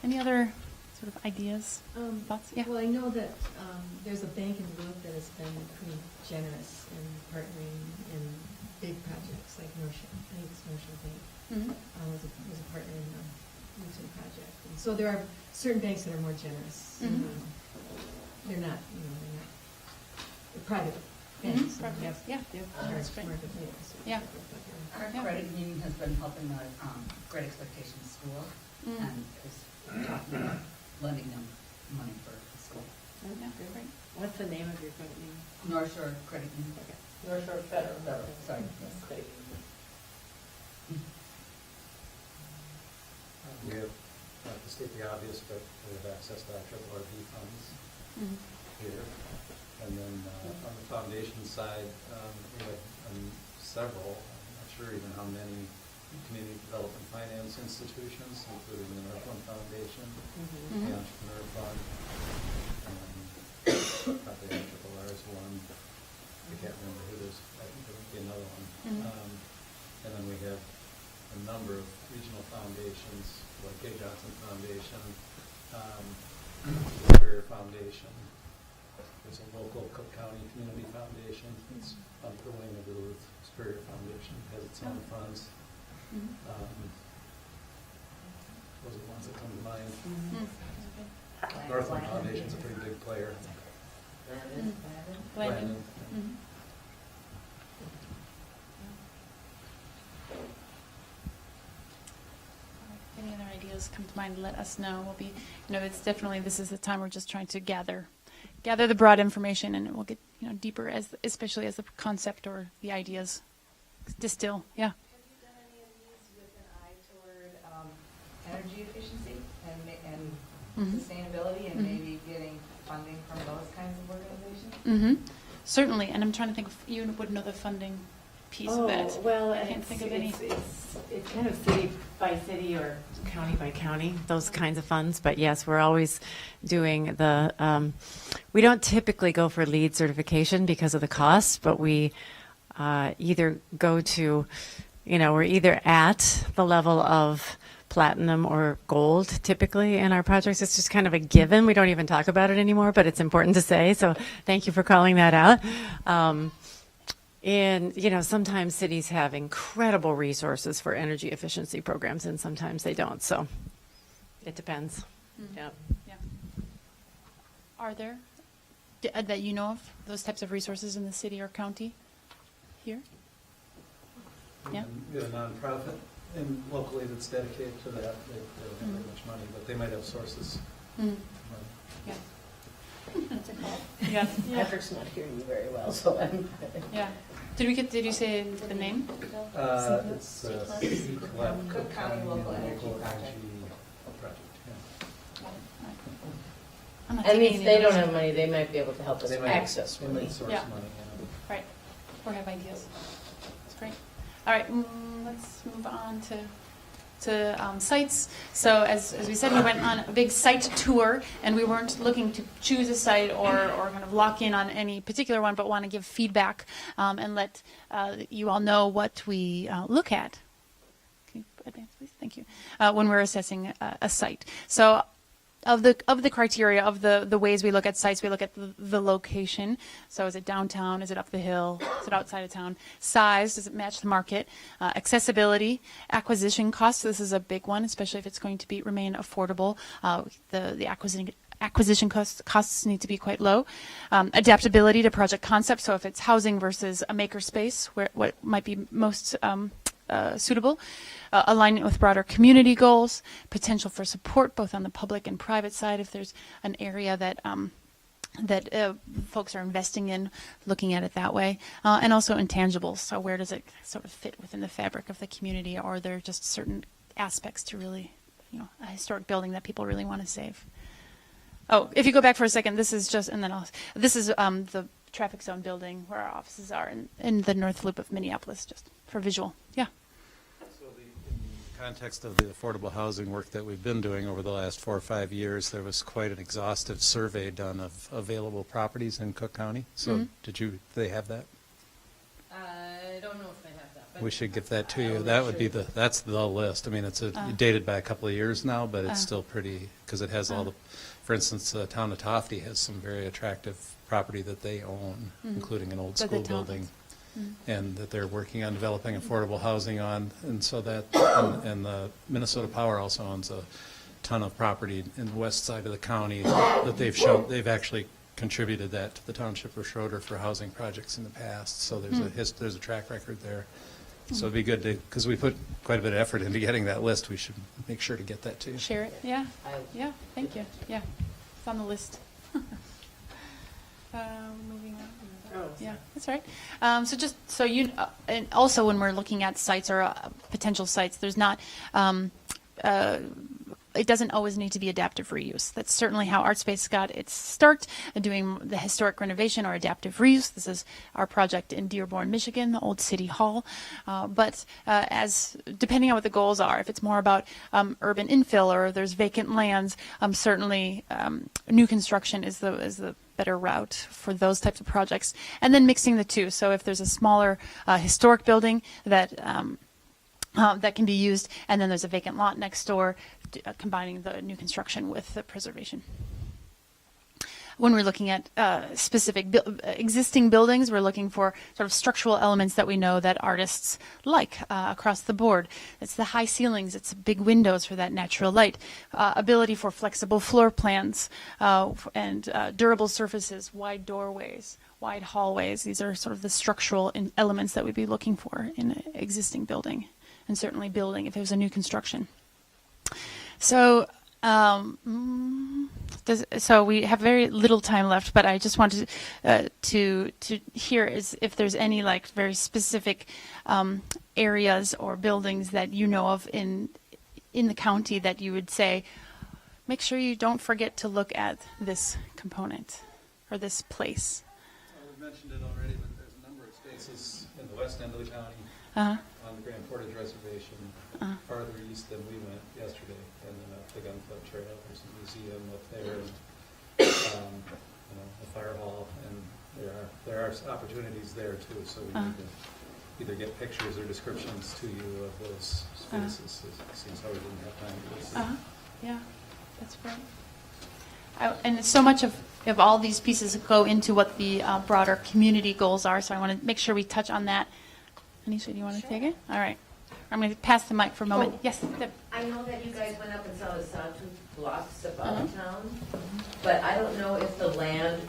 Any other sort of ideas, thoughts? Yeah. Well, I know that there's a bank in Duluth that has been pretty generous in partnering in big projects like North Shore. I think it's North Shore Bank was a partner in the Newton project. And so there are certain banks that are more generous. They're not, they're private banks. Yeah. That's great. Yeah. Our credit union has been helping the Great Expectations School and is talking about lending them money for the school. Yeah, great. What's the name of your credit union? North Shore Credit Union. Okay. North Shore Federal. Sorry. Credit union. We have, to state the obvious, but we have access to our RB funds here. And then on the foundation side, we have several, I'm not sure even how many, community development finance institutions, including the Northland Foundation, the Entrepreneur Fund, probably IRRR is one. I can't remember who it is. I think there might be another one. And then we have a number of regional foundations, like K. Johnson Foundation, Superior Foundation. There's a local Cook County Community Foundation. It's under the wing of the Duluth Superior Foundation. It has its own funds. Those are the ones that come to mind. Northland Foundation's a pretty big player. Landon. Any other ideas come to mind, let us know. We'll be, it's definitely, this is the time we're just trying to gather the broad information, and we'll get, deeper especially as the concept or the ideas distill. Yeah. Have you done any of these with an eye toward energy efficiency and sustainability and maybe getting funding from those kinds of organizations? Certainly, and I'm trying to think if you would know the funding piece of that. Well, I can't think of any. It's kind of city by city or county by county, those kinds of funds. But yes, we're always doing the, we don't typically go for LEED certification because of the cost, but we either go to, we're either at the level of platinum or gold typically in our projects. It's just kind of a given. We don't even talk about it anymore, but it's important to say. So thank you for calling that out. And, sometimes cities have incredible resources for energy efficiency programs, and sometimes they don't. So it depends. Yeah. Are there, that you know of, those types of resources in the city or county here? Yeah. We have a nonprofit locally that's dedicated to that. They don't have very much money, but they might have sources. Yeah. That's a call. Patrick's not hearing you very well, so I'm. Yeah. Did you say the name? It's Cook County Local Energy Project. And if they don't have money, they might be able to help us access money. Source Yeah. money. Right. Or have ideas. That's great. All right. Let's move on to sites. So as we said, we went on a big site tour, and we weren't looking to choose a site or kind of lock in on any particular one, but want to give feedback and let you all know what we look at. Can you advance, please? Thank you. When we're assessing a site. So the criteria of the ways we look at sites, we look at the location. So is it downtown? Is it up the hill? Is it outside of town? Size, does it match the market? Accessibility, acquisition costs. This is a big one, especially if it's going to remain affordable. The acquisition costs need to be quite low. Adaptability to project concept. So if it's housing versus a makerspace, what might be most suitable. Alignment with broader community goals, potential for support both on the public and private side if there's an area that folks are investing in, looking at it that way, and also intangibles. So where does it sort of fit within the fabric of the community, or are there just certain aspects to really, a historic building that people really want to save? Oh, if you go back for a second, this is just, and then this is the traffic zone building where our offices are in the North Loop of Minneapolis, just for visual. Yeah. Context of the affordable housing work that we've been doing over the last 4 or 5 years, there was quite an exhaustive survey done of available properties in Cook County. So do they have that? I don't know if they have that. But We should get that to you. That would be that's the list. I mean, it's dated by a couple of years now, but it's still pretty, because it has all the, for instance, the town of Tofty has some very attractive property that they own, including an old school building. And that they're working on developing affordable housing on, and so that, and the Minnesota Power also owns a ton of property in the west side of the county that they've actually contributed that to the township of Schroeder for housing projects in the past. So there's a track record there. So it'd be good to, because we put quite a bit of effort into getting that list, we should make sure to get that to you. Share it. Yeah. Yeah. Thank you. Yeah. It's on the list. Moving on. Yeah, that's right. So just so and also when we're looking at sites or potential sites, there's not, it doesn't always need to be adaptive reuse. That's certainly how Artspace got its start, doing the historic renovation or adaptive reuse. This is our project in Dearborn, Michigan, the old City Hall. But as depending on what the goals are, if it's more about urban infill or there's vacant lands, certainly new construction is the better route for those types of projects, and then mixing the two. So if there's a smaller historic building that can be used, and then there's a vacant lot next door, combining the new construction with the preservation. When we're looking at specific existing buildings, we're looking for sort of structural elements that we know that artists like across the board. It's the high ceilings, it's big windows for that natural light, ability for flexible floor plans, and durable surfaces, wide doorways, wide hallways. These are sort of the structural elements that we'd be looking for in an existing building, and certainly building if it was a new construction. So so we have very little time left, but I just wanted to hear is if there's any like very specific areas or buildings that you know of in the county that you would say, make sure you don't forget to look at this component or this place. Well, we mentioned it already, but there's a number of spaces in the west end of the county on the Grand Portage Reservation, farther east than we went yesterday, and then up the Gunflint Trail. There's a museum up there, and a fire hall, and there are opportunities there too. So we need to either get pictures or descriptions to you of those spaces. It seems how we didn't have time to do this. Yeah, that's great. And so much of all these pieces go into what the broader community goals are. So I want to make sure we touch on that. Anisha, do you want to take it? All right. I'm going to pass the mic for a moment. Yes, Deb. I know that you guys went up and saw the sawtooth blocks above town, but I don't know if the land,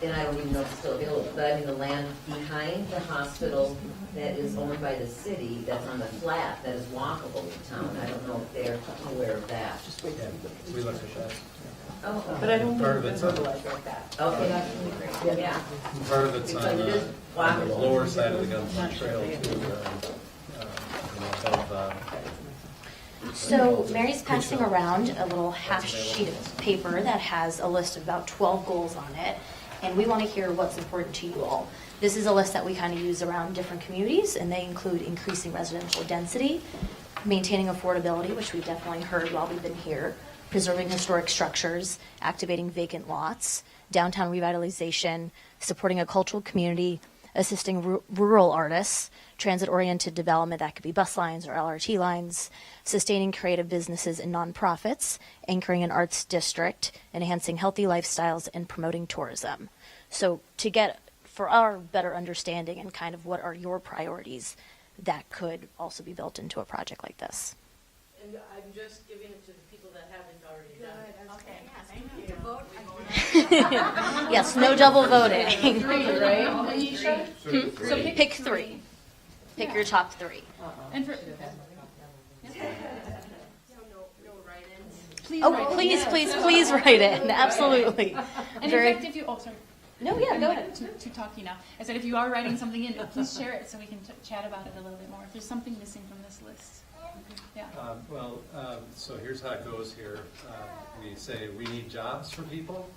and I don't even know if it's still available, but I mean the land behind the hospital that is owned by the city, that's on the flat, that is walkable to town. I don't know if they're aware of that. We looked at that. Oh, But I don't Part think of it's it's fertilized like that. okay. Yeah. Part of it's Because on it is the walkable. lower side of the Gunflint Trail too. So Mary's passing around a little half sheet of paper that has a list of about 12 goals on it, and we want to hear what's important to you all. This is a list that we kind of use around different communities, and they include increasing residential density, maintaining affordability, which we've definitely heard while we've been here, preserving historic structures, activating vacant lots, downtown revitalization, supporting a cultural community, assisting rural artists, transit-oriented development, that could be bus lines or LRT lines, sustaining creative businesses and nonprofits, anchoring an arts district, enhancing healthy lifestyles, and promoting tourism. So to get, for our better understanding and kind of what are your priorities, that could also be built into a project like this. And I'm just giving it to the people that haven't already done it. Okay, thank you. Yes, no double voting. Three, right? So pick three. Pick your top three. And for, Please write in. Absolutely. and in fact, if you, sorry. No, yeah, go ahead. To talk to you now. I said if you are writing something in, please share it so we can chat about it a little bit more. If there's something missing from this list. Yeah. So here's how it goes here. We say we need jobs for people.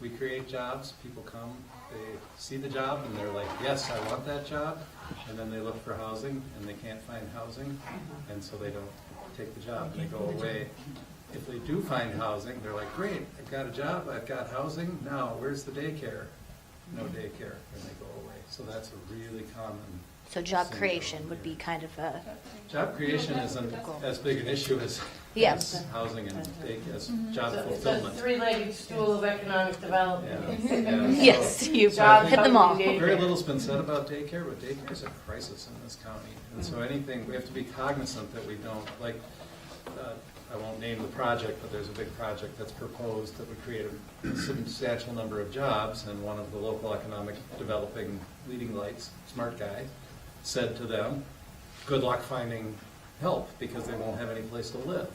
We create jobs. People come, they see the job, and they're like, yes, I want that job. And then they look for housing, and they can't find housing, and so they don't take the job, and they go away. If they do find housing, they're like, great, I've got a job, I've got housing. Now, where's the daycare? No daycare, and they go away. So that's a really common. So job creation would be kind of a... Job creation isn't as big an issue as housing and as job fulfillment. The three-legged stool of economic development. Yeah. Yes, you hit them all. Very little's been said about daycare, but daycare is a crisis in this county. And so anything, we have to be cognizant that we don't, like, I won't name the project, but there's a big project that's proposed that would create a substantial number of jobs, and one of the local economic developing leading lights, smart guy, said to them, good luck finding help because they won't have any place to live.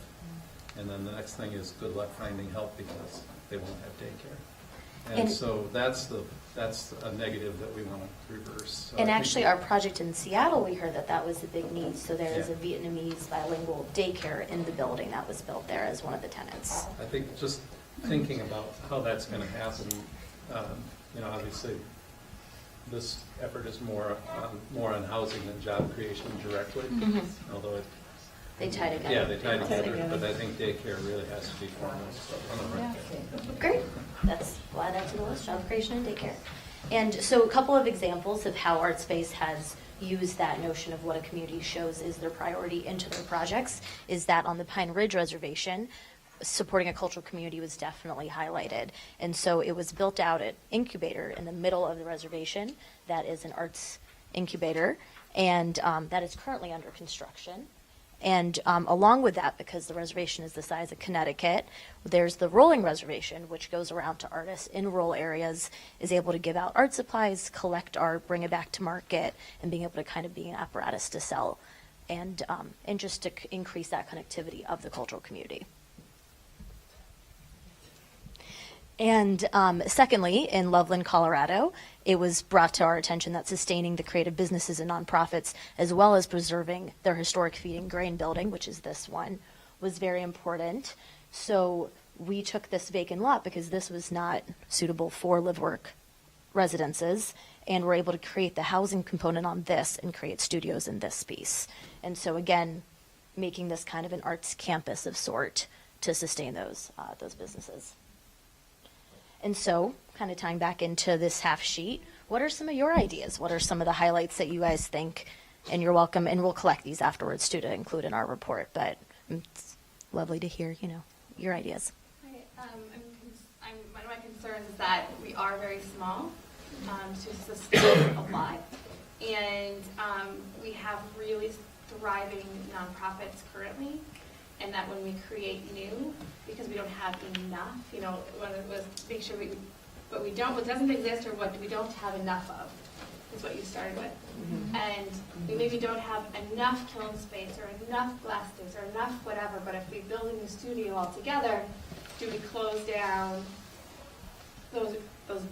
And then the next thing is good luck finding help because they won't have daycare. And so that's a negative that we want to reverse. So and actually our project in Seattle, we heard that was a big need. So there is a Vietnamese bilingual daycare in the building that was built there as one of the tenants. I think just thinking about how that's going to happen, obviously this effort is more on housing than job creation directly, although they tie together. Yeah, they tie together, but I think daycare really has to be foremost on the right thing. Great. We'll add that to the list, job creation and daycare. And so a couple of examples of how Artspace has used that notion of what a community shows is their priority into their projects is that on the Pine Ridge Reservation, supporting a cultural community was definitely highlighted. And so it was built out at Incubator in the middle of the reservation. That is an arts incubator, and that is currently under construction. And along with that, because the reservation is the size of Connecticut, there's the rolling reservation, which goes around to artists in rural areas, is able to give out art supplies, collect art, bring it back to market, and being able to kind of be an apparatus to sell, and just to increase that connectivity of the cultural community. And secondly, in Loveland, Colorado, it was brought to our attention that sustaining the creative businesses and nonprofits, as well as preserving their historic feed and grain building, which is this one, was very important. So we took this vacant lot because this was not suitable for live-work residences, and we're able to create the housing component on this and create studios in this piece. And so again, making this kind of an arts campus of sort to sustain those businesses. And so, kind of tying back into this half sheet, what are some of your ideas? What are some of the highlights that you guys think? And you're welcome, and we'll collect these afterwards too to include in our report. But it's lovely to hear, your ideas. One of my concerns is that we are very small to sustain a lot, and we have really thriving nonprofits currently. And that when we create new, because we don't have enough, one was make sure what doesn't exist or what we don't have enough of is what you started with. Mm-hmm. And we maybe don't have enough kiln space or enough glass space or enough whatever, but if we build a new studio altogether, do we close down those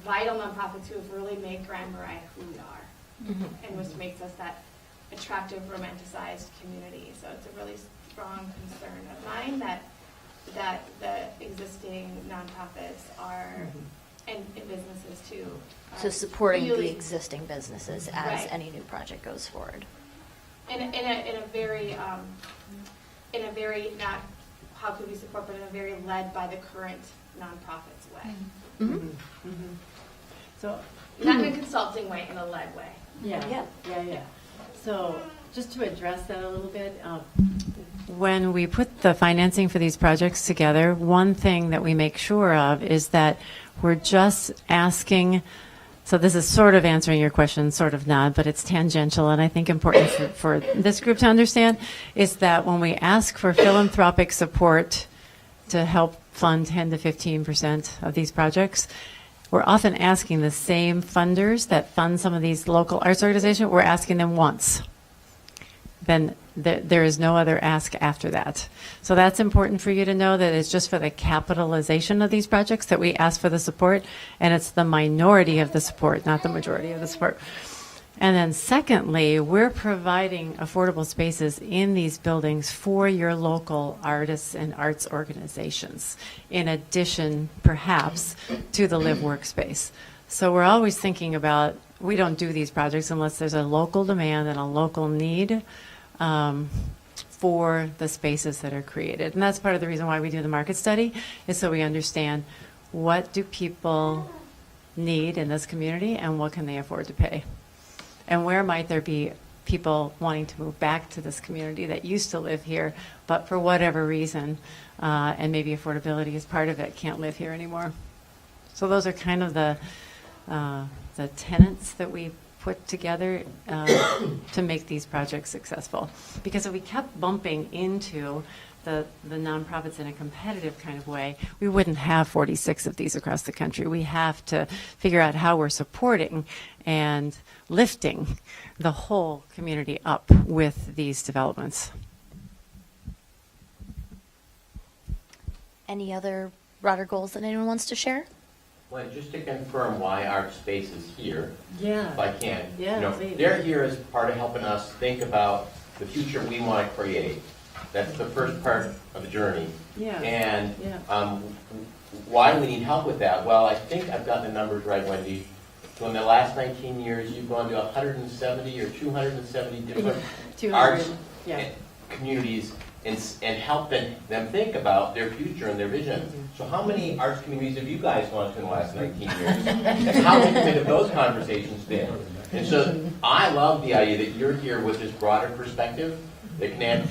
vital nonprofits who have really made Grand Marais who we are, and which makes us that attractive, romanticized community. So it's a really strong concern of mine that the existing nonprofits are and businesses too. So supporting the existing businesses as any new project goes forward. In a very not how could we support, but in a very led by the current nonprofits way. So not in a consulting way, in a led way. Yeah. So just to address that a little bit, when we put the financing for these projects together, one thing that we make sure of is that we're just asking, so this is sort of answering your question, sort of not, but it's tangential, and I think important for this group to understand, is that when we ask for philanthropic support to help fund 10 to 15% of these projects, we're often asking the same funders that fund some of these local arts organizations, we're asking them once. Then there is no other ask after that. So that's important for you to know, that it's just for the capitalization of these projects that we ask for the support, and it's the minority of the support, not the majority of the support. And then secondly, we're providing affordable spaces in these buildings for your local artists and arts organizations, in addition, perhaps, to the live workspace. So we're always thinking about, we don't do these projects unless there's a local demand and a local need for the spaces that are created. And that's part of the reason why we do the market study, is so we understand what do people need in this community and what can they afford to pay. And where might there be people wanting to move back to this community that used to live here, but for whatever reason, and maybe affordability is part of it, can't live here anymore. So those are kind of the tenets that we put together to make these projects successful. Because if we kept bumping into the nonprofits in a competitive kind of way, we wouldn't have 46 of these across the country. We have to figure out how we're supporting and lifting the whole community up with these developments. Any other broader goals that anyone wants to share? Well, just to confirm why Artspace is here, Yeah. if I can. Yeah, please. They're here as part of helping us think about the future we want to create. That's the first part of the journey. Yeah. And why do we need help with that? Well, I think I've gotten the numbers right, Wendy. So in the last 19 years, you've gone to 170 or 270 different 200, arts yeah. communities and help them think about their future and their vision. So how many arts communities have you guys gone to in the last 19 years? And how intimate have those conversations been? And so I love the idea that you're here with this broader perspective that can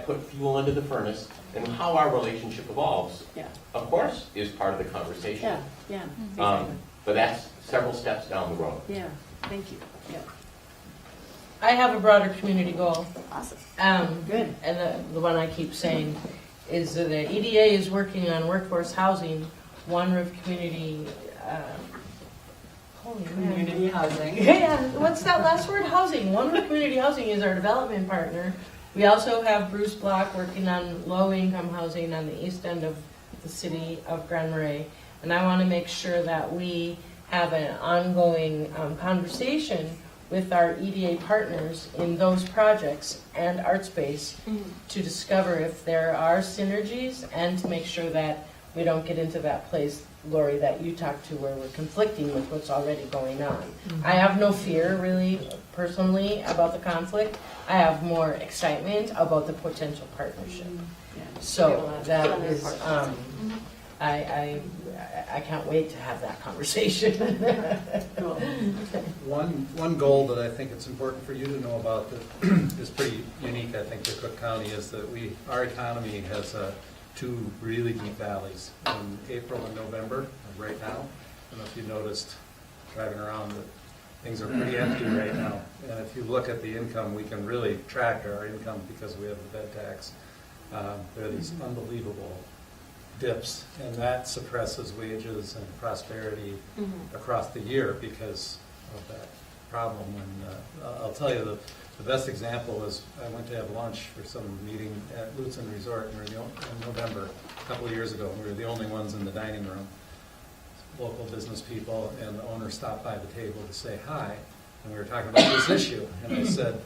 put fuel into the furnace, and how our relationship evolves, of course, is part of the conversation. Yeah. But that's several steps down the road. Yeah, thank you. Yeah. I have a broader community goal. Awesome. Good. And the one I keep saying is that the EDA is working on workforce housing, One Roof Community. Community housing. Yeah, what's that last word? Housing. One Roof Community Housing is our development partner. We also have Bruce Block working on low-income housing on the east end of the city of Grand Marais. And I want to make sure that we have an ongoing conversation with our EDA partners in those projects and Artspace to discover if there are synergies and to make sure that we don't get into that place, Lori, that you talked to where we're conflicting with what's already going on. I have no fear, really, personally, about the conflict. I have more excitement about the potential partnership. So that is, I can't wait to have that conversation. One goal that I think it's important for you to know about that is pretty unique, I think, to Cook County is that our economy has two really deep valleys in April and November right now. I don't know if you noticed driving around that things are pretty empty right now. And if you look at the income, we can really track our income because we have the bed tax. There are these unbelievable dips, and that suppresses wages and prosperity across the year because of that problem. And I'll tell you, the best example is I went to have lunch for some meeting at Lutzen Resort in November a couple of years ago. We were the only ones in the dining room, local business people, and the owner stopped by the table to say hi, and we were talking about this issue. And I said,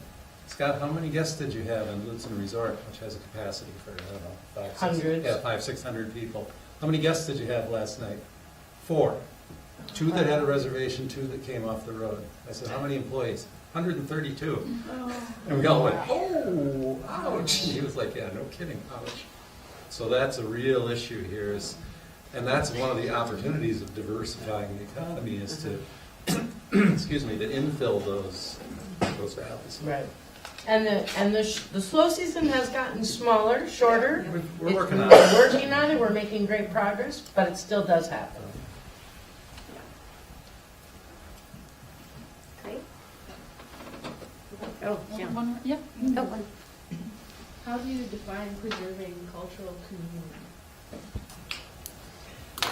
Scott, how many guests did you have in Lutzen Resort, which has a capacity for, I don't know, 500-600 people? How many guests did you have last night? 4. 2 that had a reservation, 2 that came off the road. I said, how many employees? 132. And we all went, oh, ouch. And he was like, yeah, no kidding, ouch. So that's a real issue here, and that's one of the opportunities of diversifying the economy is to excuse me, to infill those valleys. Right. And the slow season has gotten smaller, shorter. We're working on it. We're working on it. We're making great progress, but it still does happen. Great. Oh, yeah. One more? Yeah. Oh, one. How do you define preserving cultural community?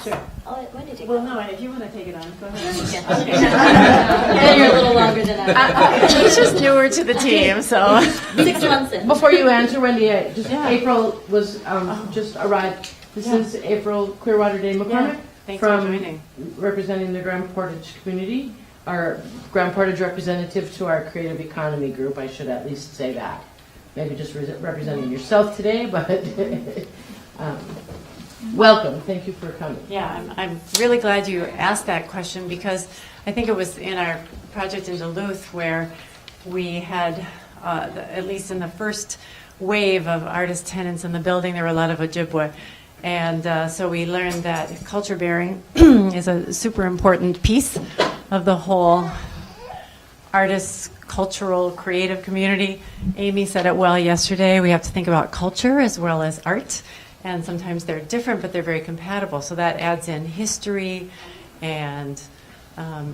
Sure. I'll let Wendy take Well, that. no, if you want to take it on, go ahead. Yeah, you're a little longer than I. She's just newer to the team, so. 6 months in. Before you answer, Wendy, Yeah. April was just arrived. This is April Clearwater Day McCormick. Yeah. Thanks for joining. Representing the Grand Portage community, our Grand Portage representative to our creative economy group. I should at least say that. Maybe just representing yourself today, but welcome. Thank you for coming. Yeah, I'm really glad you asked that question because I think it was in our project in Duluth where we had, at least in the first wave of artist tenants in the building, there were a lot of Ojibwe. And so we learned that culture bearing is a super important piece of the whole artists, cultural, creative community. Amy said it well yesterday. We have to think about culture as well as art. And sometimes they're different, but they're very compatible. So that adds in history and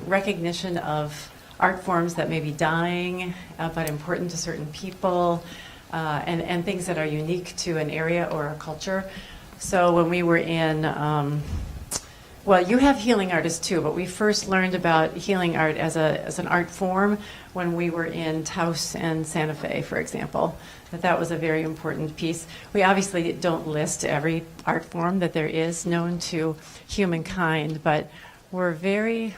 recognition of art forms that may be dying, but important to certain people, and things that are unique to an area or a culture. So when we were in, well, you have healing artists too, but we first learned about healing art as an art form when we were in Taos and Santa Fe, for example. That was a very important piece. We obviously don't list every art form that there is known to humankind, but we're very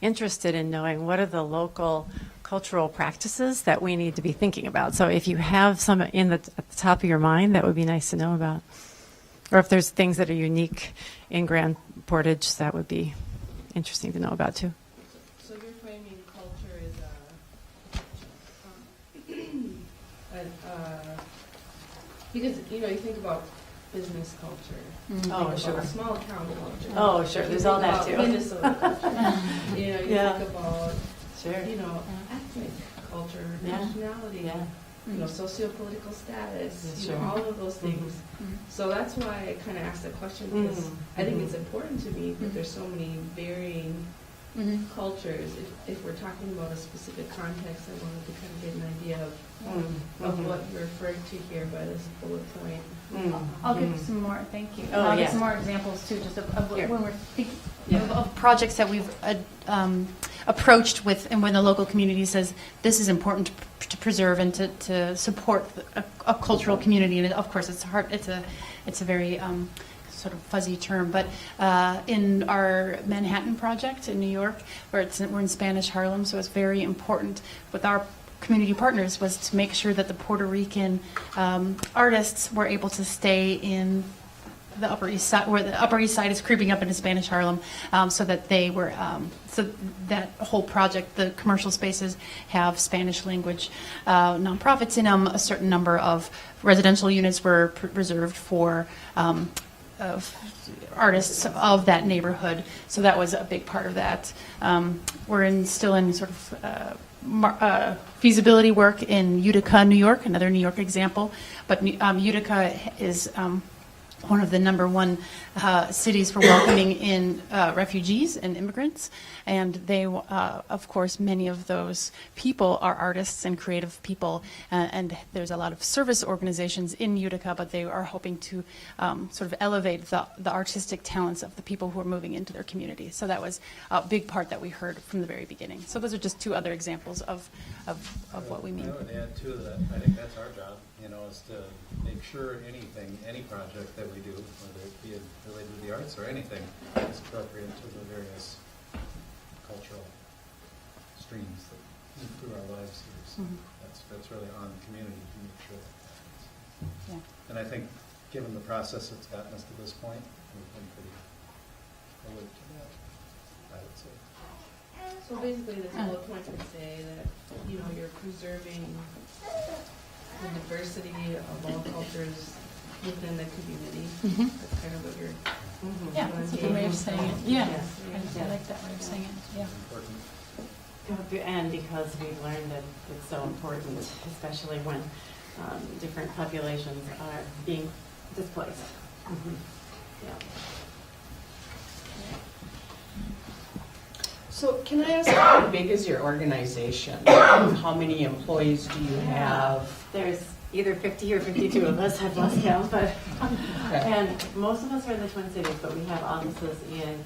interested in knowing what are the local cultural practices that we need to be thinking about. So if you have some at the top of your mind, that would be nice to know about. Or if there's things that are unique in Grand Portage, that would be interesting to know about too. So you're framing culture as because you think about business culture. Oh, Think sure. about small town culture. Oh, sure. There's all that too. Minnesota culture. You Yeah. think about Sure. ethnic culture, Yeah. nationality. Yeah. Socio-political status, Yeah, sure. all of those things. So that's why I kind of asked the question because I think it's important to me that there's so many varying cultures. If we're talking about a specific context, I wanted to kind of get an idea of what you're referring to here by this bullet point. I'll give some more. Thank you. Oh, I'll yeah. give some more examples too, just of Here. when we're thinking of projects that we've approached with, and when the local community says this is important to preserve and to support a cultural community. And of course, it's hard. It's a very sort of fuzzy term, but in our Manhattan project in New York, where we're in Spanish Harlem, so it's very important with our community partners was to make sure that the Puerto Rican artists were able to stay in the Upper East Side, where the Upper East Side is creeping up into Spanish Harlem, so that they were, so that whole project, the commercial spaces have Spanish language nonprofits in them. A certain number of residential units were reserved for of artists of that neighborhood. So that was a big part of that. We're still in sort of feasibility work in Utica, New York, another New York example. But Utica is one of the #1 cities for welcoming in refugees and immigrants. And they, of course, many of those people are artists and creative people. And there's a lot of service organizations in Utica, but they are hoping to sort of elevate the artistic talents of the people who are moving into their community. So that was a big part that we heard from the very beginning. So those are just two other examples of what we mean. I would add to that, I think that's our job, is to make sure any project that we do, whether it be related to the arts or anything, is appropriate to the various cultural streams that move through our lives here. So that's really on the community to make sure that happens. Yeah. And I think, given the process that's gotten us to this point, we've been pretty alert to that, I would say. So basically, this bullet point would say that you're preserving the diversity of all cultures within the community. That's kind of what you're. Yeah, that's a good way of saying it. Yeah, I like that way of saying it. Yeah. Important. And because we've learned that it's so important, especially when different populations are being displaced. Yeah. So can I ask, how big is your organization? How many employees do you have? There's either 50 or 52 of us, I've lost count, but and most of us are in the Twin Cities, but we have offices in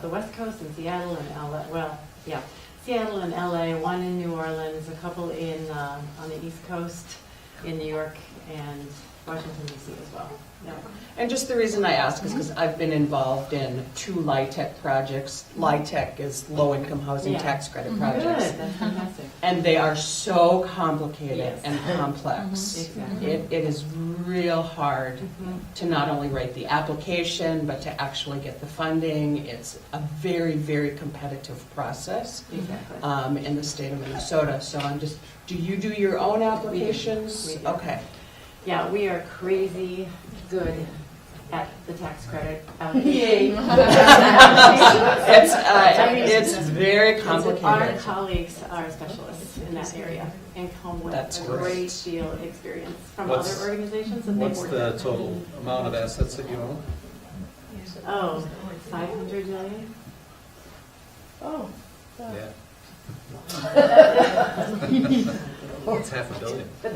the West Coast, in Seattle and LA. Well, yeah, Seattle and LA, one in New Orleans, a couple in on the East Coast, in New York, and Washington, D.C. as well. Yeah. And just the reason I ask is because I've been involved in 2 LIHTC projects. LIHTC is low-income housing tax credit projects. Good, that's fantastic. And they are so complicated Yes. and complex. Exactly. It is real hard to not only write the application, but to actually get the funding. It's a very, very competitive process in the state of Minnesota. So I'm just, do you do your own applications? We do. Okay. Yeah, we are crazy good at the tax credit. Yay. It's very complicated. Our colleagues are specialists in that area and come with That's a great. great deal of experience from What's- other organizations that they've What's worked the with. total amount of assets that you own? Oh, 500 million? Oh. Yeah. It's $500 million. But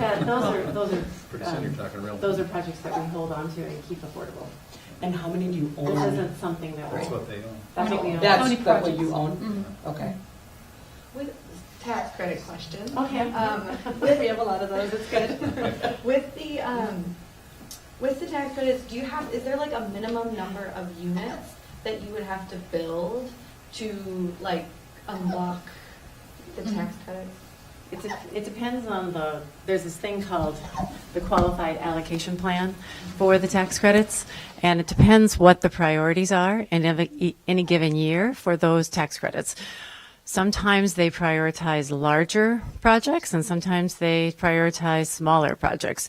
those are Pretty soon you're talking real. those are projects that we hold on to and keep affordable. And how many do you own? This isn't something that That's we. what they own. That's what we own. That's what you own? Okay. With tax credit question. Okay. We have a lot of those. It's good. With the tax credits, is there like a minimum number of units that you would have to build to like unlock the tax credits? It depends on there's this thing called the qualified allocation plan for the tax credits, and it depends what the priorities are in any given year for those tax credits. Sometimes they prioritize larger projects, and sometimes they prioritize smaller projects.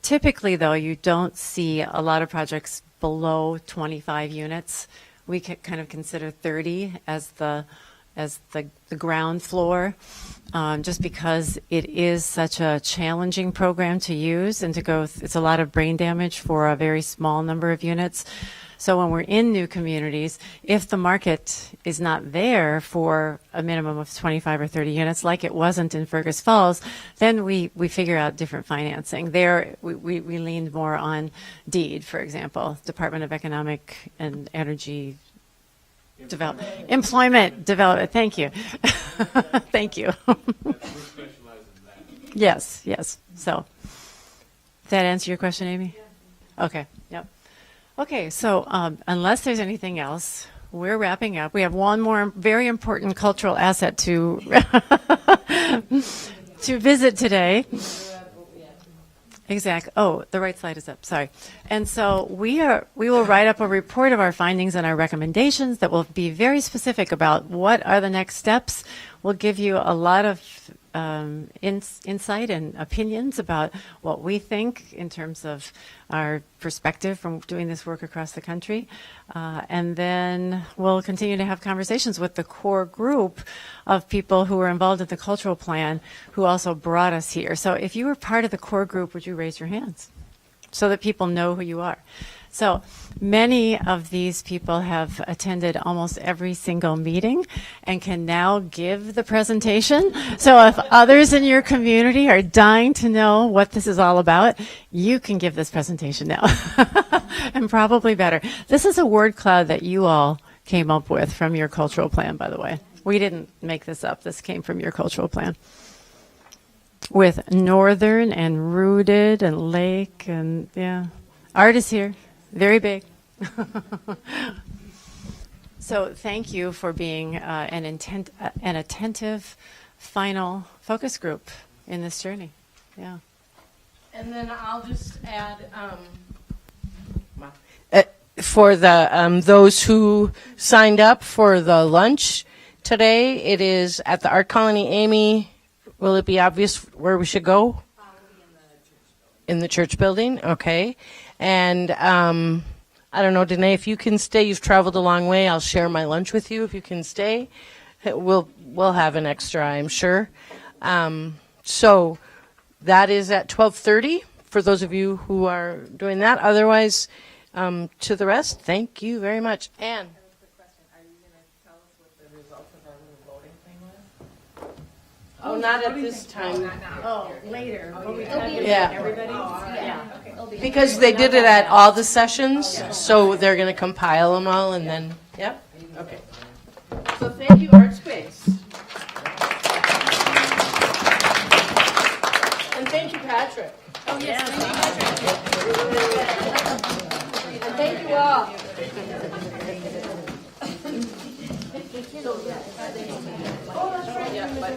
Typically, though, you don't see a lot of projects below 25 units. We could kind of consider 30 as the ground floor, just because it is such a challenging program to use and to go. It's a lot of brain damage for a very small number of units. So when we're in new communities, if the market is not there for a minimum of 25 or 30 units, like it wasn't in Fergus Falls, then we figure out different financing. There, we leaned more on DEED, for example, Department of Economic and Energy Employment Development. Thank you. Thank you. Yes. So, does that answer your question, Amy? Okay. Yep. Okay. So, unless there's anything else, we're wrapping up. We have one more very important cultural asset to to visit today. Exactly. Oh, the right slide is up. Sorry. And so we will write up a report of our findings and our recommendations that will be very specific about what are the next steps. We'll give you a lot of insight and opinions about what we think in terms of our perspective from doing this work across the country. And then we'll continue to have conversations with the core group of people who were involved in the cultural plan who also brought us here. So if you were part of the core group, would you raise your hands so that people know who you are? So many of these people have attended almost every single meeting and can now give the presentation. So if others in your community are dying to know what this is all about, you can give this presentation now. And probably better. This is a word cloud that you all came up with from your cultural plan, by the way. We didn't make this up. This came from your cultural plan. With northern and rooted and lake and, yeah. Art is here. Very big. So thank you for being an attentive final focus group in this journey. Yeah. And then I'll just add, for the those who signed up for the lunch today, it is at the Art Colony. Amy, will it be obvious where we should go? In the church building, okay. And I don't know, Danae, if you can stay, you've traveled a long way. I'll share my lunch with you if you can stay. We'll have an extra, I'm sure. So that is at 12:30 for those of you who are doing that. Otherwise, to the rest, thank you very much. Anne. Oh, not at this time. Oh, later. Yeah. Everybody? Because they did it at all the sessions, so they're going to compile them all and then, yep. Okay. So thank you, Artspace. And thank you, Patrick. Oh, yes. And thank you all. Oh, that's right. Yeah, but